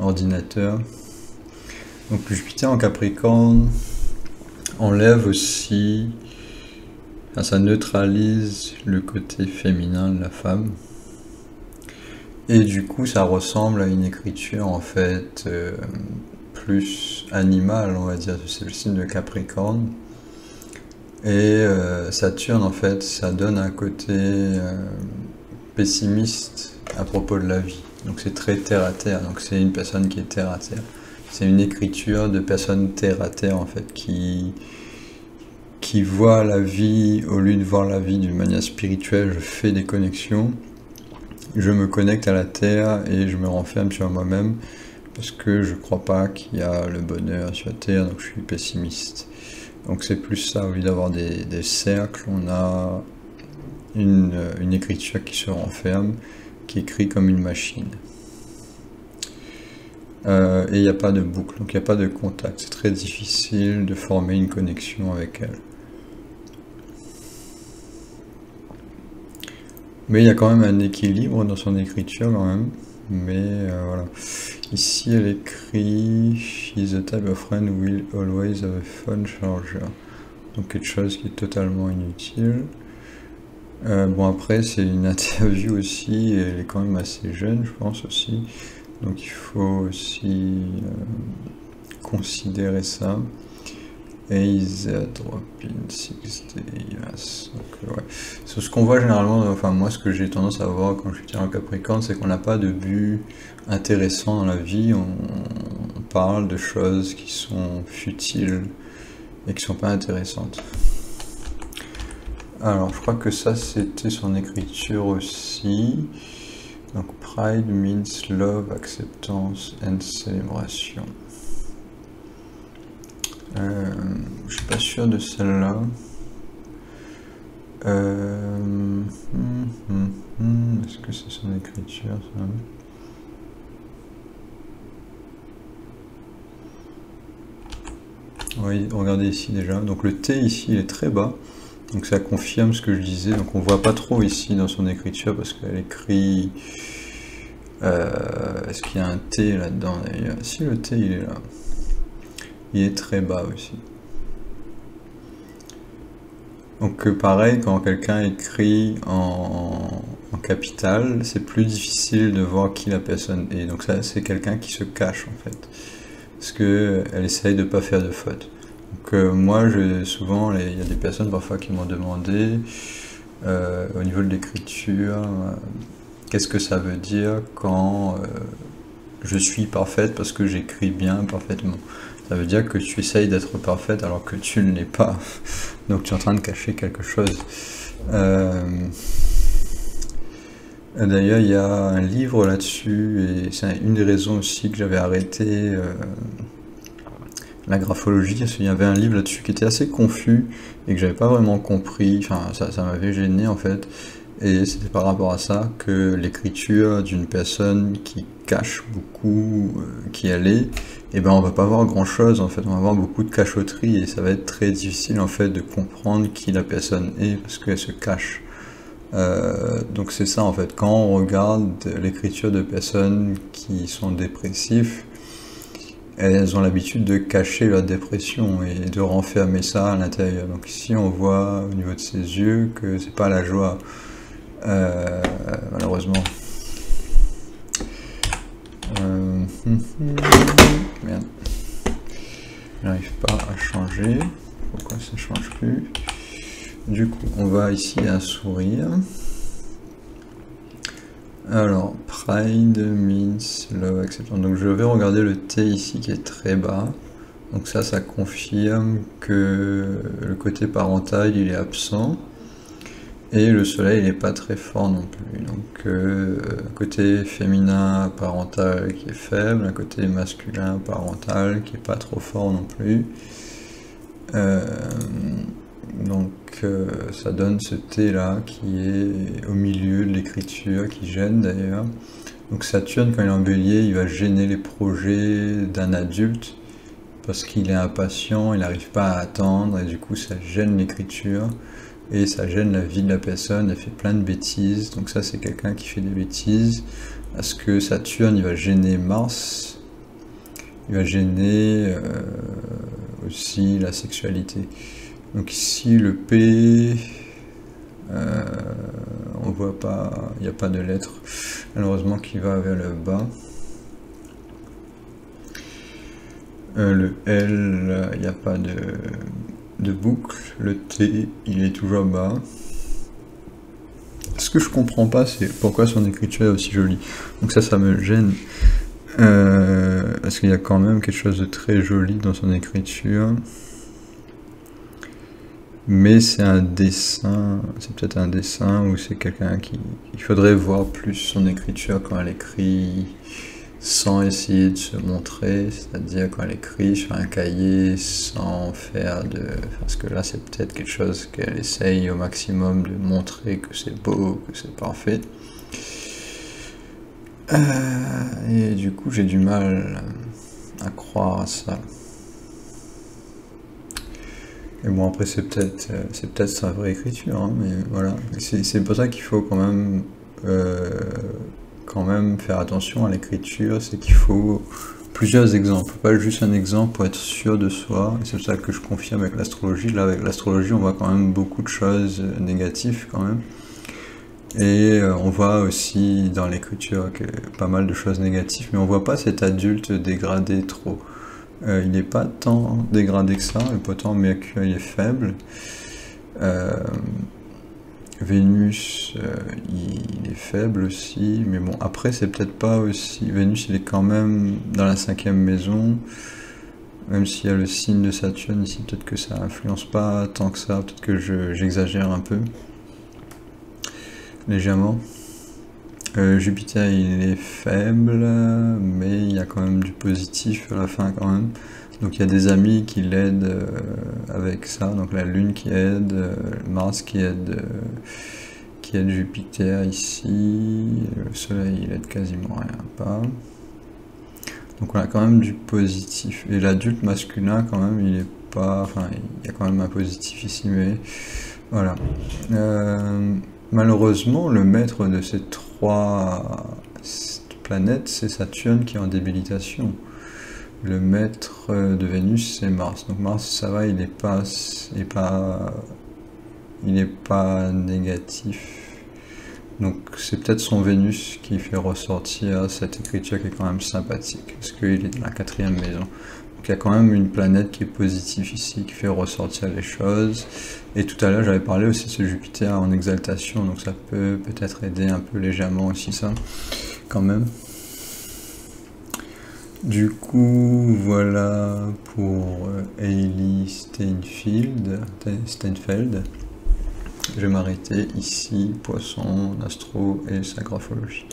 ordinateur. Donc Jupiter en Capricorne enlève aussi, enfin, ça neutralise le côté féminin de la femme. Et du coup ça ressemble à une écriture en fait plus animale, on va dire, c'est le signe de Capricorne. Et Saturne en fait ça donne un côté pessimiste à propos de la vie. Donc c'est très terre à terre, donc c'est une personne qui est terre à terre. C'est une écriture de personnes terre à terre en fait qui voit la vie, au lieu de voir la vie d'une manière spirituelle, je fais des connexions, je me connecte à la terre et je me renferme sur moi-même parce que je crois pas qu'il y a le bonheur sur la terre, donc je suis pessimiste. Donc c'est plus ça, au lieu d'avoir des cercles, on a une écriture qui se renferme, qui écrit comme une machine. Et il n'y a pas de boucle, donc il n'y a pas de contact. C'est très difficile de former une connexion avec elle. Mais il y a quand même un équilibre dans son écriture quand même. Mais voilà. Ici elle écrit She's the type of friend who will always have a phone charger. Donc quelque chose qui est totalement inutile. Bon après c'est une interview aussi, et elle est quand même assez jeune je pense aussi. Donc il faut aussi considérer ça. AZ drop in 6 days. Donc, ouais. C'est ce qu'on voit généralement, enfin moi ce que j'ai tendance à voir quand je suis tiré en Capricorne, c'est qu'on n'a pas de but intéressant dans la vie, on parle de choses qui sont futiles et qui sont pas intéressantes. Alors je crois que ça c'était son écriture aussi. Donc pride means love, acceptance and célébration. Je suis pas sûr de celle-là. Est-ce que c'est son écriture ça? Oui, regardez ici déjà. Donc le T ici il est très bas. Donc ça confirme ce que je disais. Donc on voit pas trop ici dans son écriture parce qu'elle écrit. Est-ce qu'il y a un T là-dedans d'ailleurs? Si le T il est là. Il est très bas aussi. Donc pareil, quand quelqu'un écrit en capital, c'est plus difficile de voir qui la personne est. Donc ça, c'est quelqu'un qui se cache en fait. Parce qu'elle essaye de ne pas faire de faute. Donc moi, souvent, il y a des personnes parfois qui m'ont demandé, au niveau de l'écriture, qu'est-ce que ça veut dire quand je suis parfaite parce que j'écris bien parfaitement. Ça veut dire que tu essayes d'être parfaite alors que tu ne l'es pas. Donc tu es en train de cacher quelque chose. D'ailleurs, il y a un livre là-dessus, et c'est une des raisons aussi que j'avais arrêté la graphologie, parce qu'il y avait un livre là-dessus qui était assez confus et que j'avais pas vraiment compris. Enfin, ça m'avait gêné en fait. Et c'était par rapport à ça que l'écriture d'une personne qui cache beaucoup qui elle est, et ben on va pas voir grand chose en fait, on va avoir beaucoup de cachotterie et ça va être très difficile en fait de comprendre qui la personne est parce qu'elle se cache. Donc c'est ça en fait, quand on regarde l'écriture de personnes qui sont dépressifs, elles ont l'habitude de cacher leur dépression et de renfermer ça à l'intérieur. Donc ici on voit au niveau de ses yeux que c'est pas la joie. Malheureusement. Merde. J'arrive pas à changer. Pourquoi ça change plus? Du coup, on va ici à sourire. Alors, pride means love acceptance. Donc je vais regarder le T ici qui est très bas. Donc ça confirme que le côté parental il est absent. Et le soleil n'est pas très fort non plus, donc un côté féminin parental qui est faible, un côté masculin parental qui est pas trop fort non plus. Donc ça donne ce T là qui est au milieu de l'écriture, qui gêne d'ailleurs. Donc Saturne quand il est en bélier, il va gêner les projets d'un adulte parce qu'il est impatient, il n'arrive pas à attendre et du coup ça gêne l'écriture. Et ça gêne la vie de la personne, elle fait plein de bêtises, donc ça c'est quelqu'un qui fait des bêtises, parce que Saturne il va gêner Mars, il va gêner aussi la sexualité. Donc ici le P, on voit pas, il n'y a pas de lettre, malheureusement qui va vers le bas. Le L, il n'y a pas de boucle, le T il est toujours bas. Ce que je comprends pas c'est pourquoi son écriture est aussi jolie. Donc ça me gêne parce qu'il y a quand même quelque chose de très joli dans son écriture. Mais c'est un dessin, c'est peut-être un dessin ou c'est quelqu'un qui... Il faudrait voir plus son écriture quand elle écrit sans essayer de se montrer, c'est-à-dire quand elle écrit sur un cahier sans faire de... Parce que là c'est peut-être quelque chose qu'elle essaye au maximum de montrer que c'est beau, que c'est parfait. Et du coup j'ai du mal à croire à ça. Et bon après c'est peut-être sa vraie écriture, hein, mais voilà. C'est pour ça qu'il faut quand même faire attention à l'écriture, c'est qu'il faut plusieurs exemples, pas juste un exemple pour être sûr de soi, et c'est pour ça que je confirme avec l'astrologie. Là avec l'astrologie on voit quand même beaucoup de choses négatives quand même, Et on voit aussi dans l'écriture que pas mal de choses négatives, mais on voit pas cet adulte dégradé trop. Il n'est pas tant dégradé que ça, et pourtant Mercure il est faible. Vénus, il est faible aussi, mais bon, après c'est peut-être pas aussi... Vénus il est quand même dans la 5e maison, même s'il y a le signe de Saturne ici, peut-être que ça influence pas tant que ça, peut-être que j'exagère un peu, légèrement. Jupiter il est faible, mais il y a quand même du positif à la fin quand même. Donc il y a des amis qui l'aident avec ça, donc la Lune qui aide, Mars qui aide Jupiter ici, le Soleil il aide quasiment rien, pas. Donc on a quand même du positif. Et l'adulte masculin quand même il est pas... Enfin il y a quand même un positif ici, mais voilà. Malheureusement le maître de ces 3 planètes c'est Saturne qui est en débilitation. Le maître de Vénus c'est Mars. Donc Mars ça va, il n'est pas négatif. Donc c'est peut-être son Vénus qui fait ressortir cette écriture qui est quand même sympathique, parce qu'il est dans la 4e maison. Donc il y a quand même une planète qui est positive ici, qui fait ressortir les choses. Et tout à l'heure j'avais parlé aussi de ce Jupiter en exaltation, donc ça peut peut-être aider un peu légèrement aussi ça, quand même. Du coup, voilà pour Hailey Steinfeld. Je vais m'arrêter ici, Poisson, Astro et sa graphologie.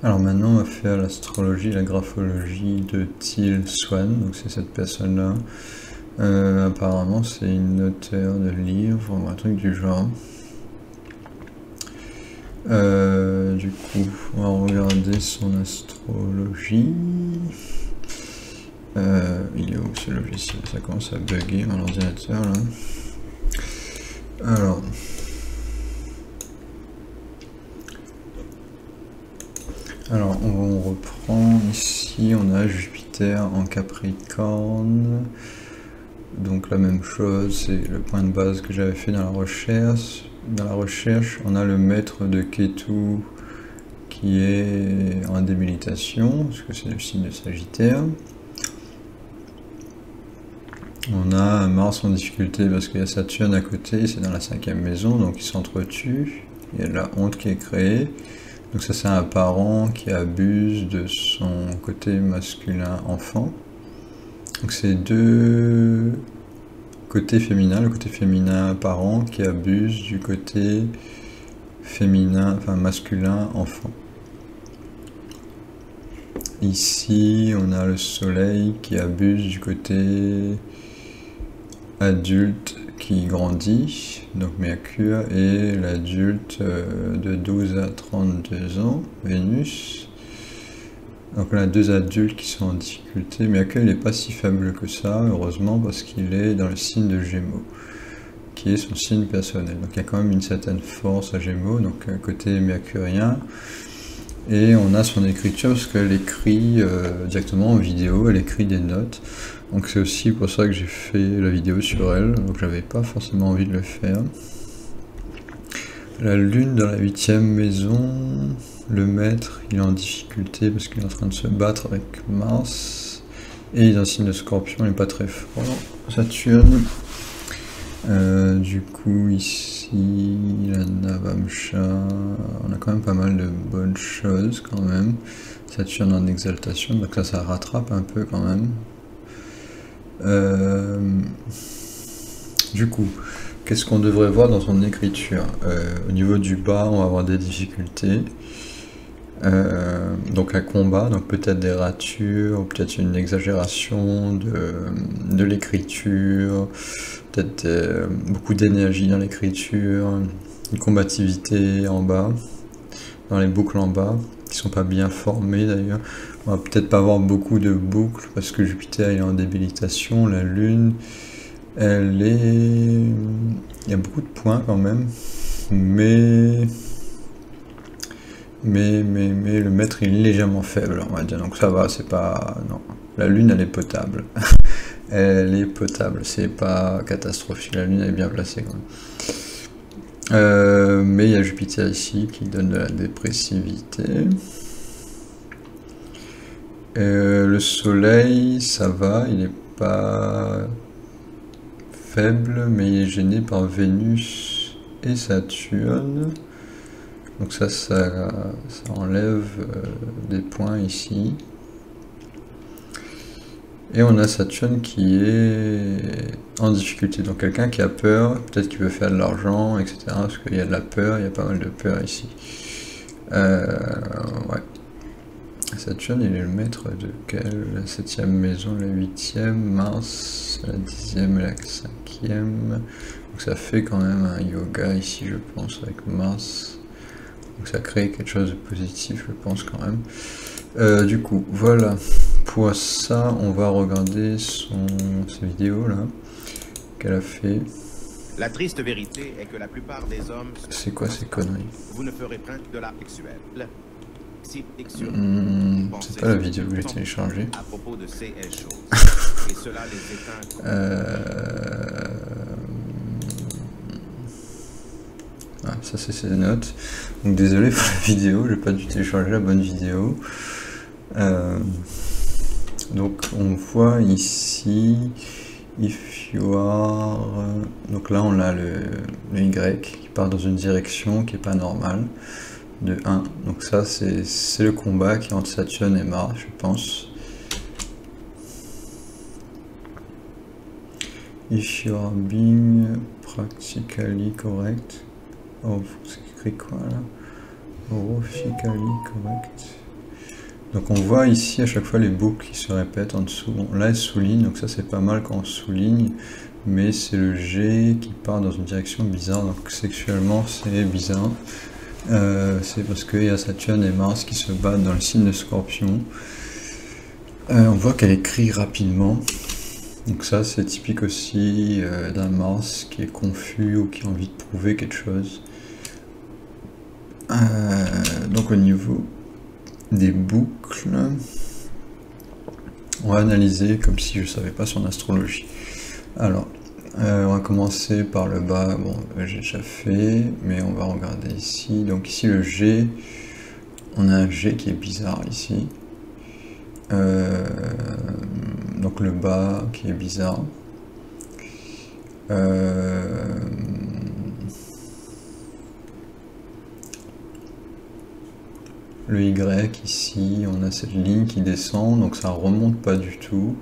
Alors maintenant, on va faire l'astrologie, la graphologie de Teal Swan, donc c'est cette personne-là. Apparemment, c'est une auteure de livres, un truc du genre. Du coup, on va regarder son astrologie. Il est où ce logiciel? Ça commence à bugger mon ordinateur là. Alors on reprend ici, on a Jupiter en Capricorne. Donc la même chose, c'est le point de base que j'avais fait dans la recherche. Dans la recherche, on a le maître de Ketu qui est en débilitation, parce que c'est le signe de Sagittaire. On a Mars en difficulté parce qu'il y a Saturne à côté, c'est dans la 5e maison, donc il s'entretue. Il y a de la honte qui est créée. Donc ça c'est un parent qui abuse de son côté masculin enfant. Donc c'est 2 côtés féminins, le côté féminin parent qui abuse du côté féminin, enfin masculin enfant. Ici on a le soleil qui abuse du côté adulte qui grandit, donc Mercure, et l'adulte de 12 à 32 ans, Vénus. Donc on a 2 adultes qui sont en difficulté. Mercure n'est pas si faible que ça, heureusement, parce qu'il est dans le signe de Gémeaux, qui est son signe personnel. Donc il y a quand même une certaine force à Gémeaux, donc côté mercurien. Et on a son écriture, parce qu'elle écrit directement en vidéo, elle écrit des notes. Donc c'est aussi pour ça que j'ai fait la vidéo sur elle, donc j'avais pas forcément envie de le faire. La lune dans la 8e maison, le maître il est en difficulté parce qu'il est en train de se battre avec Mars. Et il est dans le signe de Scorpion, il n'est pas très fort. Saturne. Du coup ici, la Navamsha, on a quand même pas mal de bonnes choses quand même. Saturne en exaltation, donc ça rattrape un peu quand même. Du coup, qu'est-ce qu'on devrait voir dans son écriture? Au niveau du bas, on va avoir des difficultés. Donc un combat, donc peut-être des ratures, peut-être une exagération de l'écriture, peut-être beaucoup d'énergie dans l'écriture, une combativité en bas, dans les boucles en bas, qui sont pas bien formées d'ailleurs. On va peut-être pas avoir beaucoup de boucles parce que Jupiter est en débilitation, la Lune, elle est... Il y a beaucoup de points quand même, mais le maître il est légèrement faible, on va dire, donc ça va, c'est pas... Non, la Lune elle est potable. elle est potable, c'est pas catastrophique, la Lune est bien placée quand même. Mais il y a Jupiter ici qui donne de la dépressivité. Le Soleil, ça va, il n'est pas faible, mais il est gêné par Vénus et Saturne. Donc ça enlève des points ici. Et on a Saturne qui est en difficulté. Donc quelqu'un qui a peur, peut-être qu'il veut faire de l'argent, etc. Parce qu'il y a de la peur, il y a pas mal de peur ici. Ouais. Saturne, il est le maître de quelle? La 7e maison, la 8e, Mars, la 10e et la 5e. Donc ça fait quand même un yoga ici, je pense, avec Mars. Donc ça crée quelque chose de positif, je pense quand même. Du coup, voilà. Pour ça, on va regarder ses vidéos là qu'elle a fait. La triste vérité est que la plupart des hommes... C'est quoi ces conneries? Vous ne ferez point de la sexuelle. C'est pas la vidéo que j'ai téléchargée. À propos de ces choses. Et cela les éteint. Ah, ça c'est ses notes. Donc désolé pour la vidéo, j'ai pas dû télécharger la bonne vidéo. Donc on voit ici if you are... Donc là on a le Y qui part dans une direction qui est pas normale. De 1. Donc ça c'est le combat qui est entre Saturne et Mars, je pense. If you are being practically correct. Oh, c'est écrit quoi là? Orophically correct. Donc on voit ici à chaque fois les boucles qui se répètent en dessous. Bon, là elle souligne, donc ça c'est pas mal quand on souligne, mais c'est le G qui part dans une direction bizarre, donc sexuellement c'est bizarre. C'est parce qu'il y a Saturne et Mars qui se battent dans le signe de Scorpion. On voit qu'elle écrit rapidement. Donc ça c'est typique aussi d'un Mars qui est confus ou qui a envie de prouver quelque chose. Donc au niveau des boucles, on va analyser comme si je ne savais pas son astrologie. Alors, on va commencer par le bas. Bon, j'ai déjà fait, mais on va regarder ici. Donc ici le G, on a un G qui est bizarre ici. Donc le bas qui est bizarre. Le Y ici, on a cette ligne qui descend, donc ça remonte pas du tout.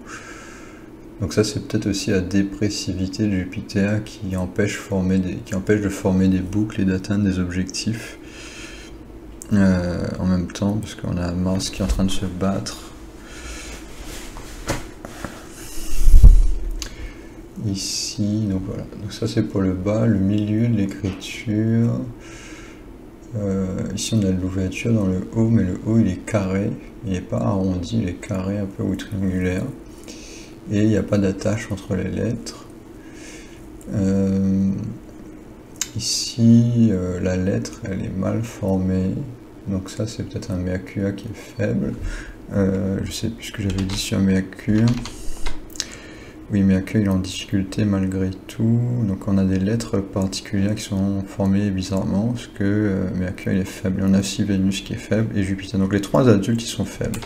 Donc ça c'est peut-être aussi la dépressivité de Jupiter qui empêche de former des boucles et d'atteindre des objectifs en même temps, parce qu'on a Mars qui est en train de se battre. Ici, donc voilà, donc ça c'est pour le bas, le milieu de l'écriture. Ici on a de l'ouverture dans le haut, mais le haut il est carré, il n'est pas arrondi, il est carré un peu ou triangulaire. Et il n'y a pas d'attache entre les lettres. Ici, la lettre, elle est mal formée. Donc ça, c'est peut-être un Mercure qui est faible. Je sais plus ce que j'avais dit sur Mercure. Oui, Mercure, il est en difficulté malgré tout. Donc on a des lettres particulières qui sont formées bizarrement, parce que Mercure, il est faible. On a aussi Vénus qui est faible, et Jupiter. Donc les trois adultes, ils sont faibles.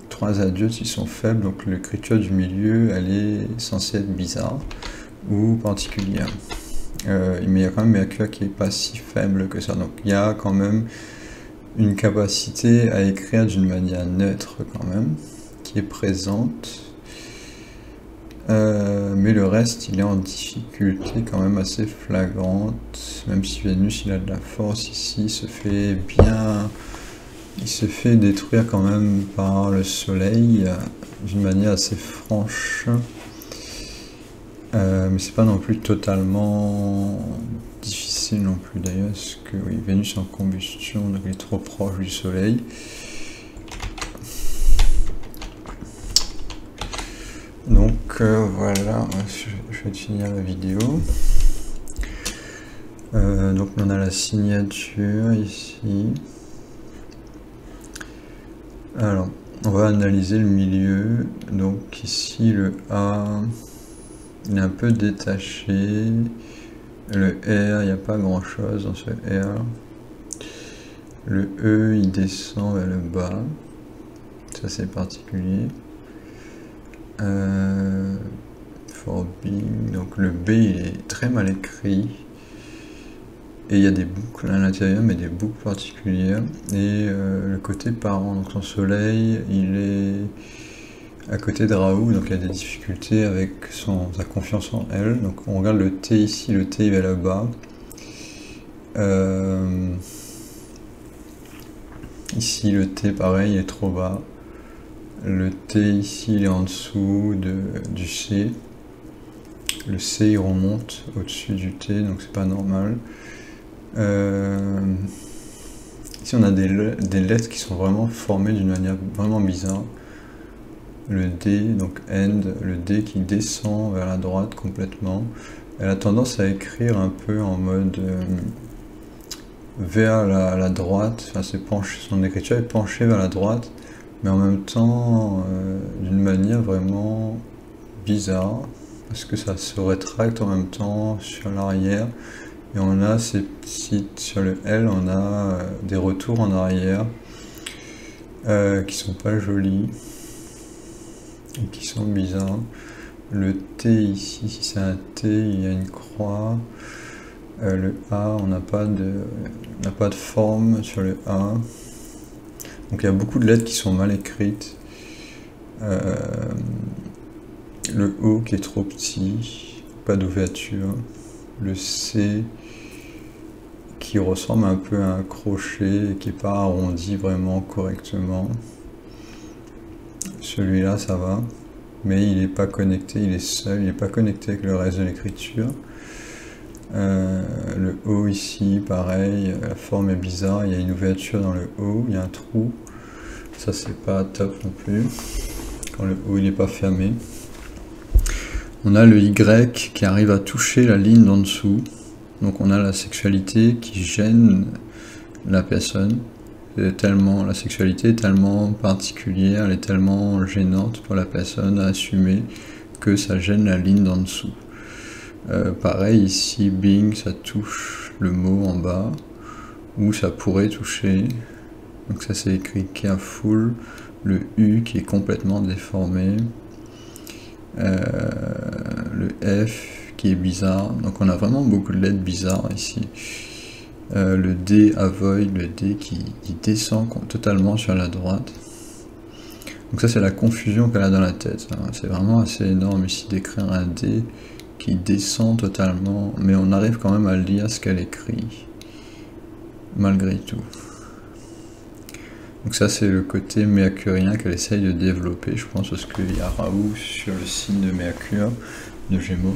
Trois adultes ils sont faibles, donc l'écriture du milieu elle est censée être bizarre ou particulière, mais il y a quand même Mercure qui est pas si faible que ça, donc il y a quand même une capacité à écrire d'une manière neutre quand même qui est présente, mais le reste il est en difficulté quand même assez flagrante, même si Vénus il a de la force ici, il se fait détruire quand même par le Soleil d'une manière assez franche. Mais c'est pas non plus totalement difficile non plus d'ailleurs, parce que oui, Vénus est en combustion, donc il est trop proche du Soleil. Donc voilà, je vais finir la vidéo. Donc on a la signature ici. Alors, On va analyser le milieu. Donc ici le A, il est un peu détaché. Le R, il n'y a pas grand chose dans ce R. Le E, il descend vers le bas. Ça c'est particulier. For being. Donc le B, il est très mal écrit. Et il y a des boucles à l'intérieur, mais des boucles particulières. Et le côté parent, donc son soleil, il est à côté de Raoult, donc il y a des difficultés avec sa confiance en elle. Donc on regarde le T ici, le T il va là-bas. Ici le T pareil, il est trop bas. Le T ici il est en dessous du C. Le C il remonte au-dessus du T, donc c'est pas normal. Ici on a des lettres qui sont vraiment formées d'une manière vraiment bizarre. Le D, donc end, le D qui descend vers la droite complètement. Elle a tendance à écrire un peu en mode vers la droite, enfin, son écriture est penchée vers la droite, mais en même temps d'une manière vraiment bizarre, parce que ça se rétracte en même temps sur l'arrière. Et on a ces petites, sur le L, on a des retours en arrière qui sont pas jolis et qui sont bizarres. Le T ici, si c'est un T, il y a une croix. Le A, on n'a pas de forme sur le A. Donc il y a beaucoup de lettres qui sont mal écrites. Le O qui est trop petit, pas d'ouverture. Le C qui ressemble un peu à un crochet et qui n'est pas arrondi vraiment correctement. Celui-là ça va, mais il n'est pas connecté, il est seul, il n'est pas connecté avec le reste de l'écriture. Le O ici, pareil, la forme est bizarre, il y a une ouverture dans le O, il y a un trou. Ça c'est pas top non plus, quand le O il n'est pas fermé. On a le Y qui arrive à toucher la ligne d'en dessous. Donc on a la sexualité qui gêne la personne. La sexualité est tellement particulière, elle est tellement gênante pour la personne à assumer que ça gêne la ligne d'en dessous. Pareil ici, being, ça touche le mot en bas, ou ça pourrait toucher. Donc ça c'est écrit careful, le U qui est complètement déformé. Le F qui est bizarre, donc on a vraiment beaucoup de lettres bizarres ici. Le D, avoid, le D qui descend totalement sur la droite. Donc ça c'est la confusion qu'elle a dans la tête, hein. C'est vraiment assez énorme ici d'écrire un D qui descend totalement, mais on arrive quand même à lire ce qu'elle écrit, malgré tout. Donc ça c'est le côté mercurien qu'elle essaye de développer, je pense, parce qu'il y a Raoult sur le signe de Mercure, de Gémeaux.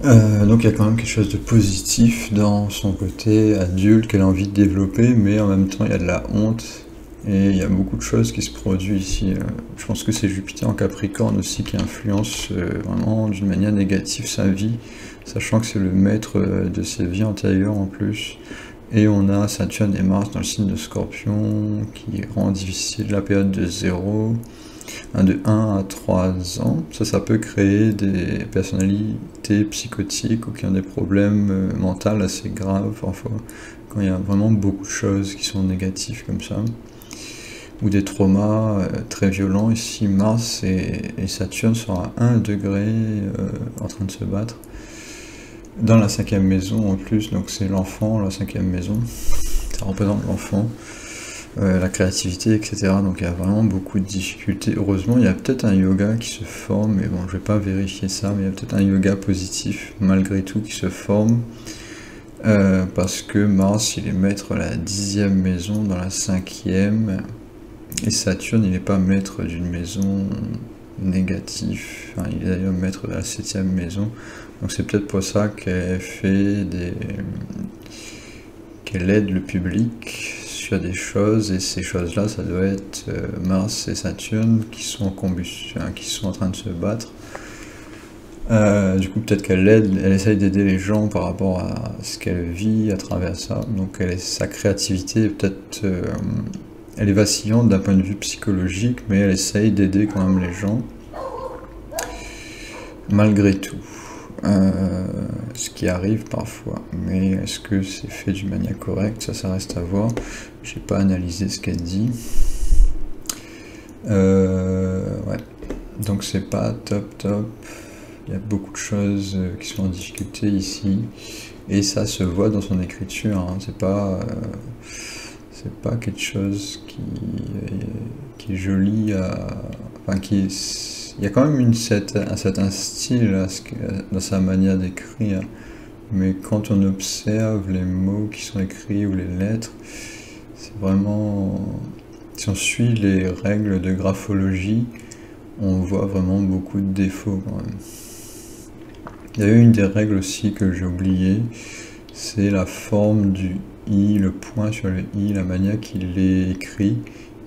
Donc il y a quand même quelque chose de positif dans son côté adulte qu'elle a envie de développer, mais en même temps il y a de la honte, et il y a beaucoup de choses qui se produisent ici. Je pense que c'est Jupiter en Capricorne aussi qui influence vraiment d'une manière négative sa vie, sachant que c'est le maître de ses vies antérieures en plus. Et on a Saturne et Mars dans le signe de Scorpion qui rend difficile la période de 1 à 3 ans. Ça peut créer des personnalités psychotiques ou qui ont des problèmes mentaux assez graves parfois, quand il y a vraiment beaucoup de choses qui sont négatives comme ça, ou des traumas très violents. Ici Mars et Saturne sont à 1 degré en train de se battre. Dans la 5e maison en plus, donc c'est l'enfant, la 5e maison, ça représente l'enfant, la créativité, etc. Donc il y a vraiment beaucoup de difficultés. Heureusement, il y a peut-être un yoga qui se forme, mais bon, je vais pas vérifier ça, mais il y a peut-être un yoga positif, malgré tout, qui se forme, parce que Mars, il est maître de la 10e maison dans la 5e, et Saturne, il n'est pas maître d'une maison négative, enfin, il est d'ailleurs maître de la 7e maison. Donc c'est peut-être pour ça qu'elle qu'elle aide le public sur des choses, et ces choses-là, ça doit être Mars et Saturne qui sont en combustion, qui sont en train de se battre. Du coup, peut-être qu'elle essaye d'aider les gens par rapport à ce qu'elle vit à travers ça. Donc sa créativité est peut-être elle est vacillante d'un point de vue psychologique, mais elle essaye d'aider quand même les gens, malgré tout. Ce qui arrive parfois, mais est-ce que c'est fait d'une manière correcte, ça reste à voir. J'ai pas analysé ce qu'elle dit. Ouais. Donc c'est pas top. Il y a beaucoup de choses qui sont en difficulté ici, et ça se voit dans son écriture, hein. C'est pas quelque chose qui est joli enfin il y a quand même un certain style là, dans sa manière d'écrire, mais quand on observe les mots qui sont écrits ou les lettres, c'est vraiment, si on suit les règles de graphologie, on voit vraiment beaucoup de défauts quand même. Il y a eu une des règles aussi que j'ai oublié, c'est la forme du i, le point sur le i, la manière qu'il est écrit.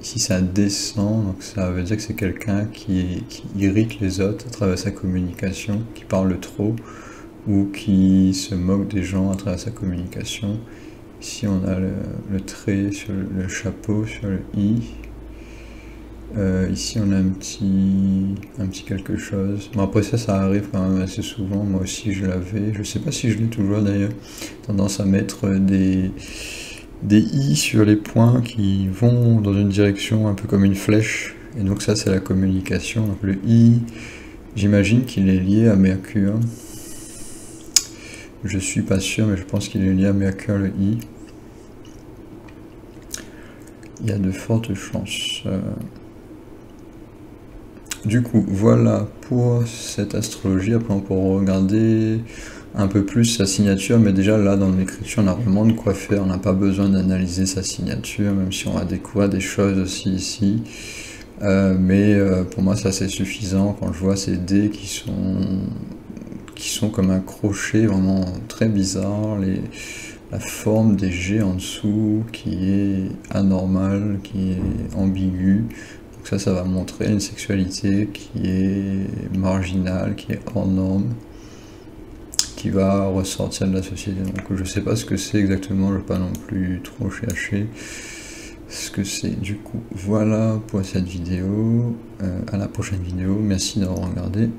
Ici ça descend, donc ça veut dire que c'est quelqu'un qui irrite les autres à travers sa communication, qui parle trop, ou qui se moque des gens à travers sa communication. Ici on a le trait sur le chapeau, sur le i. Ici on a un petit quelque chose. Bon, après ça arrive quand même assez souvent, moi aussi je l'avais, je sais pas si je l'ai toujours d'ailleurs, tendance à mettre des i sur les points qui vont dans une direction un peu comme une flèche, et donc ça c'est la communication. Donc le i, j'imagine qu'il est lié à Mercure, je suis pas sûr mais je pense qu'il est lié à Mercure, le i. Il y a de fortes chances. Du coup, voilà pour cette astrologie. Après, on pourra regarder un peu plus sa signature, mais déjà là, dans l'écriture, on a vraiment de quoi faire. On n'a pas besoin d'analyser sa signature, même si on va découvrir des choses aussi ici. Mais pour moi, ça c'est suffisant quand je vois ces dés qui sont comme un crochet, vraiment très bizarre. La forme des G en dessous qui est anormale, qui est ambiguë. Donc ça va montrer une sexualité qui est marginale, qui est hors norme, qui va ressortir de la société. Donc je sais pas ce que c'est exactement, je ne vais pas non plus trop chercher ce que c'est. Du coup, voilà pour cette vidéo. À la prochaine vidéo. Merci d'avoir regardé.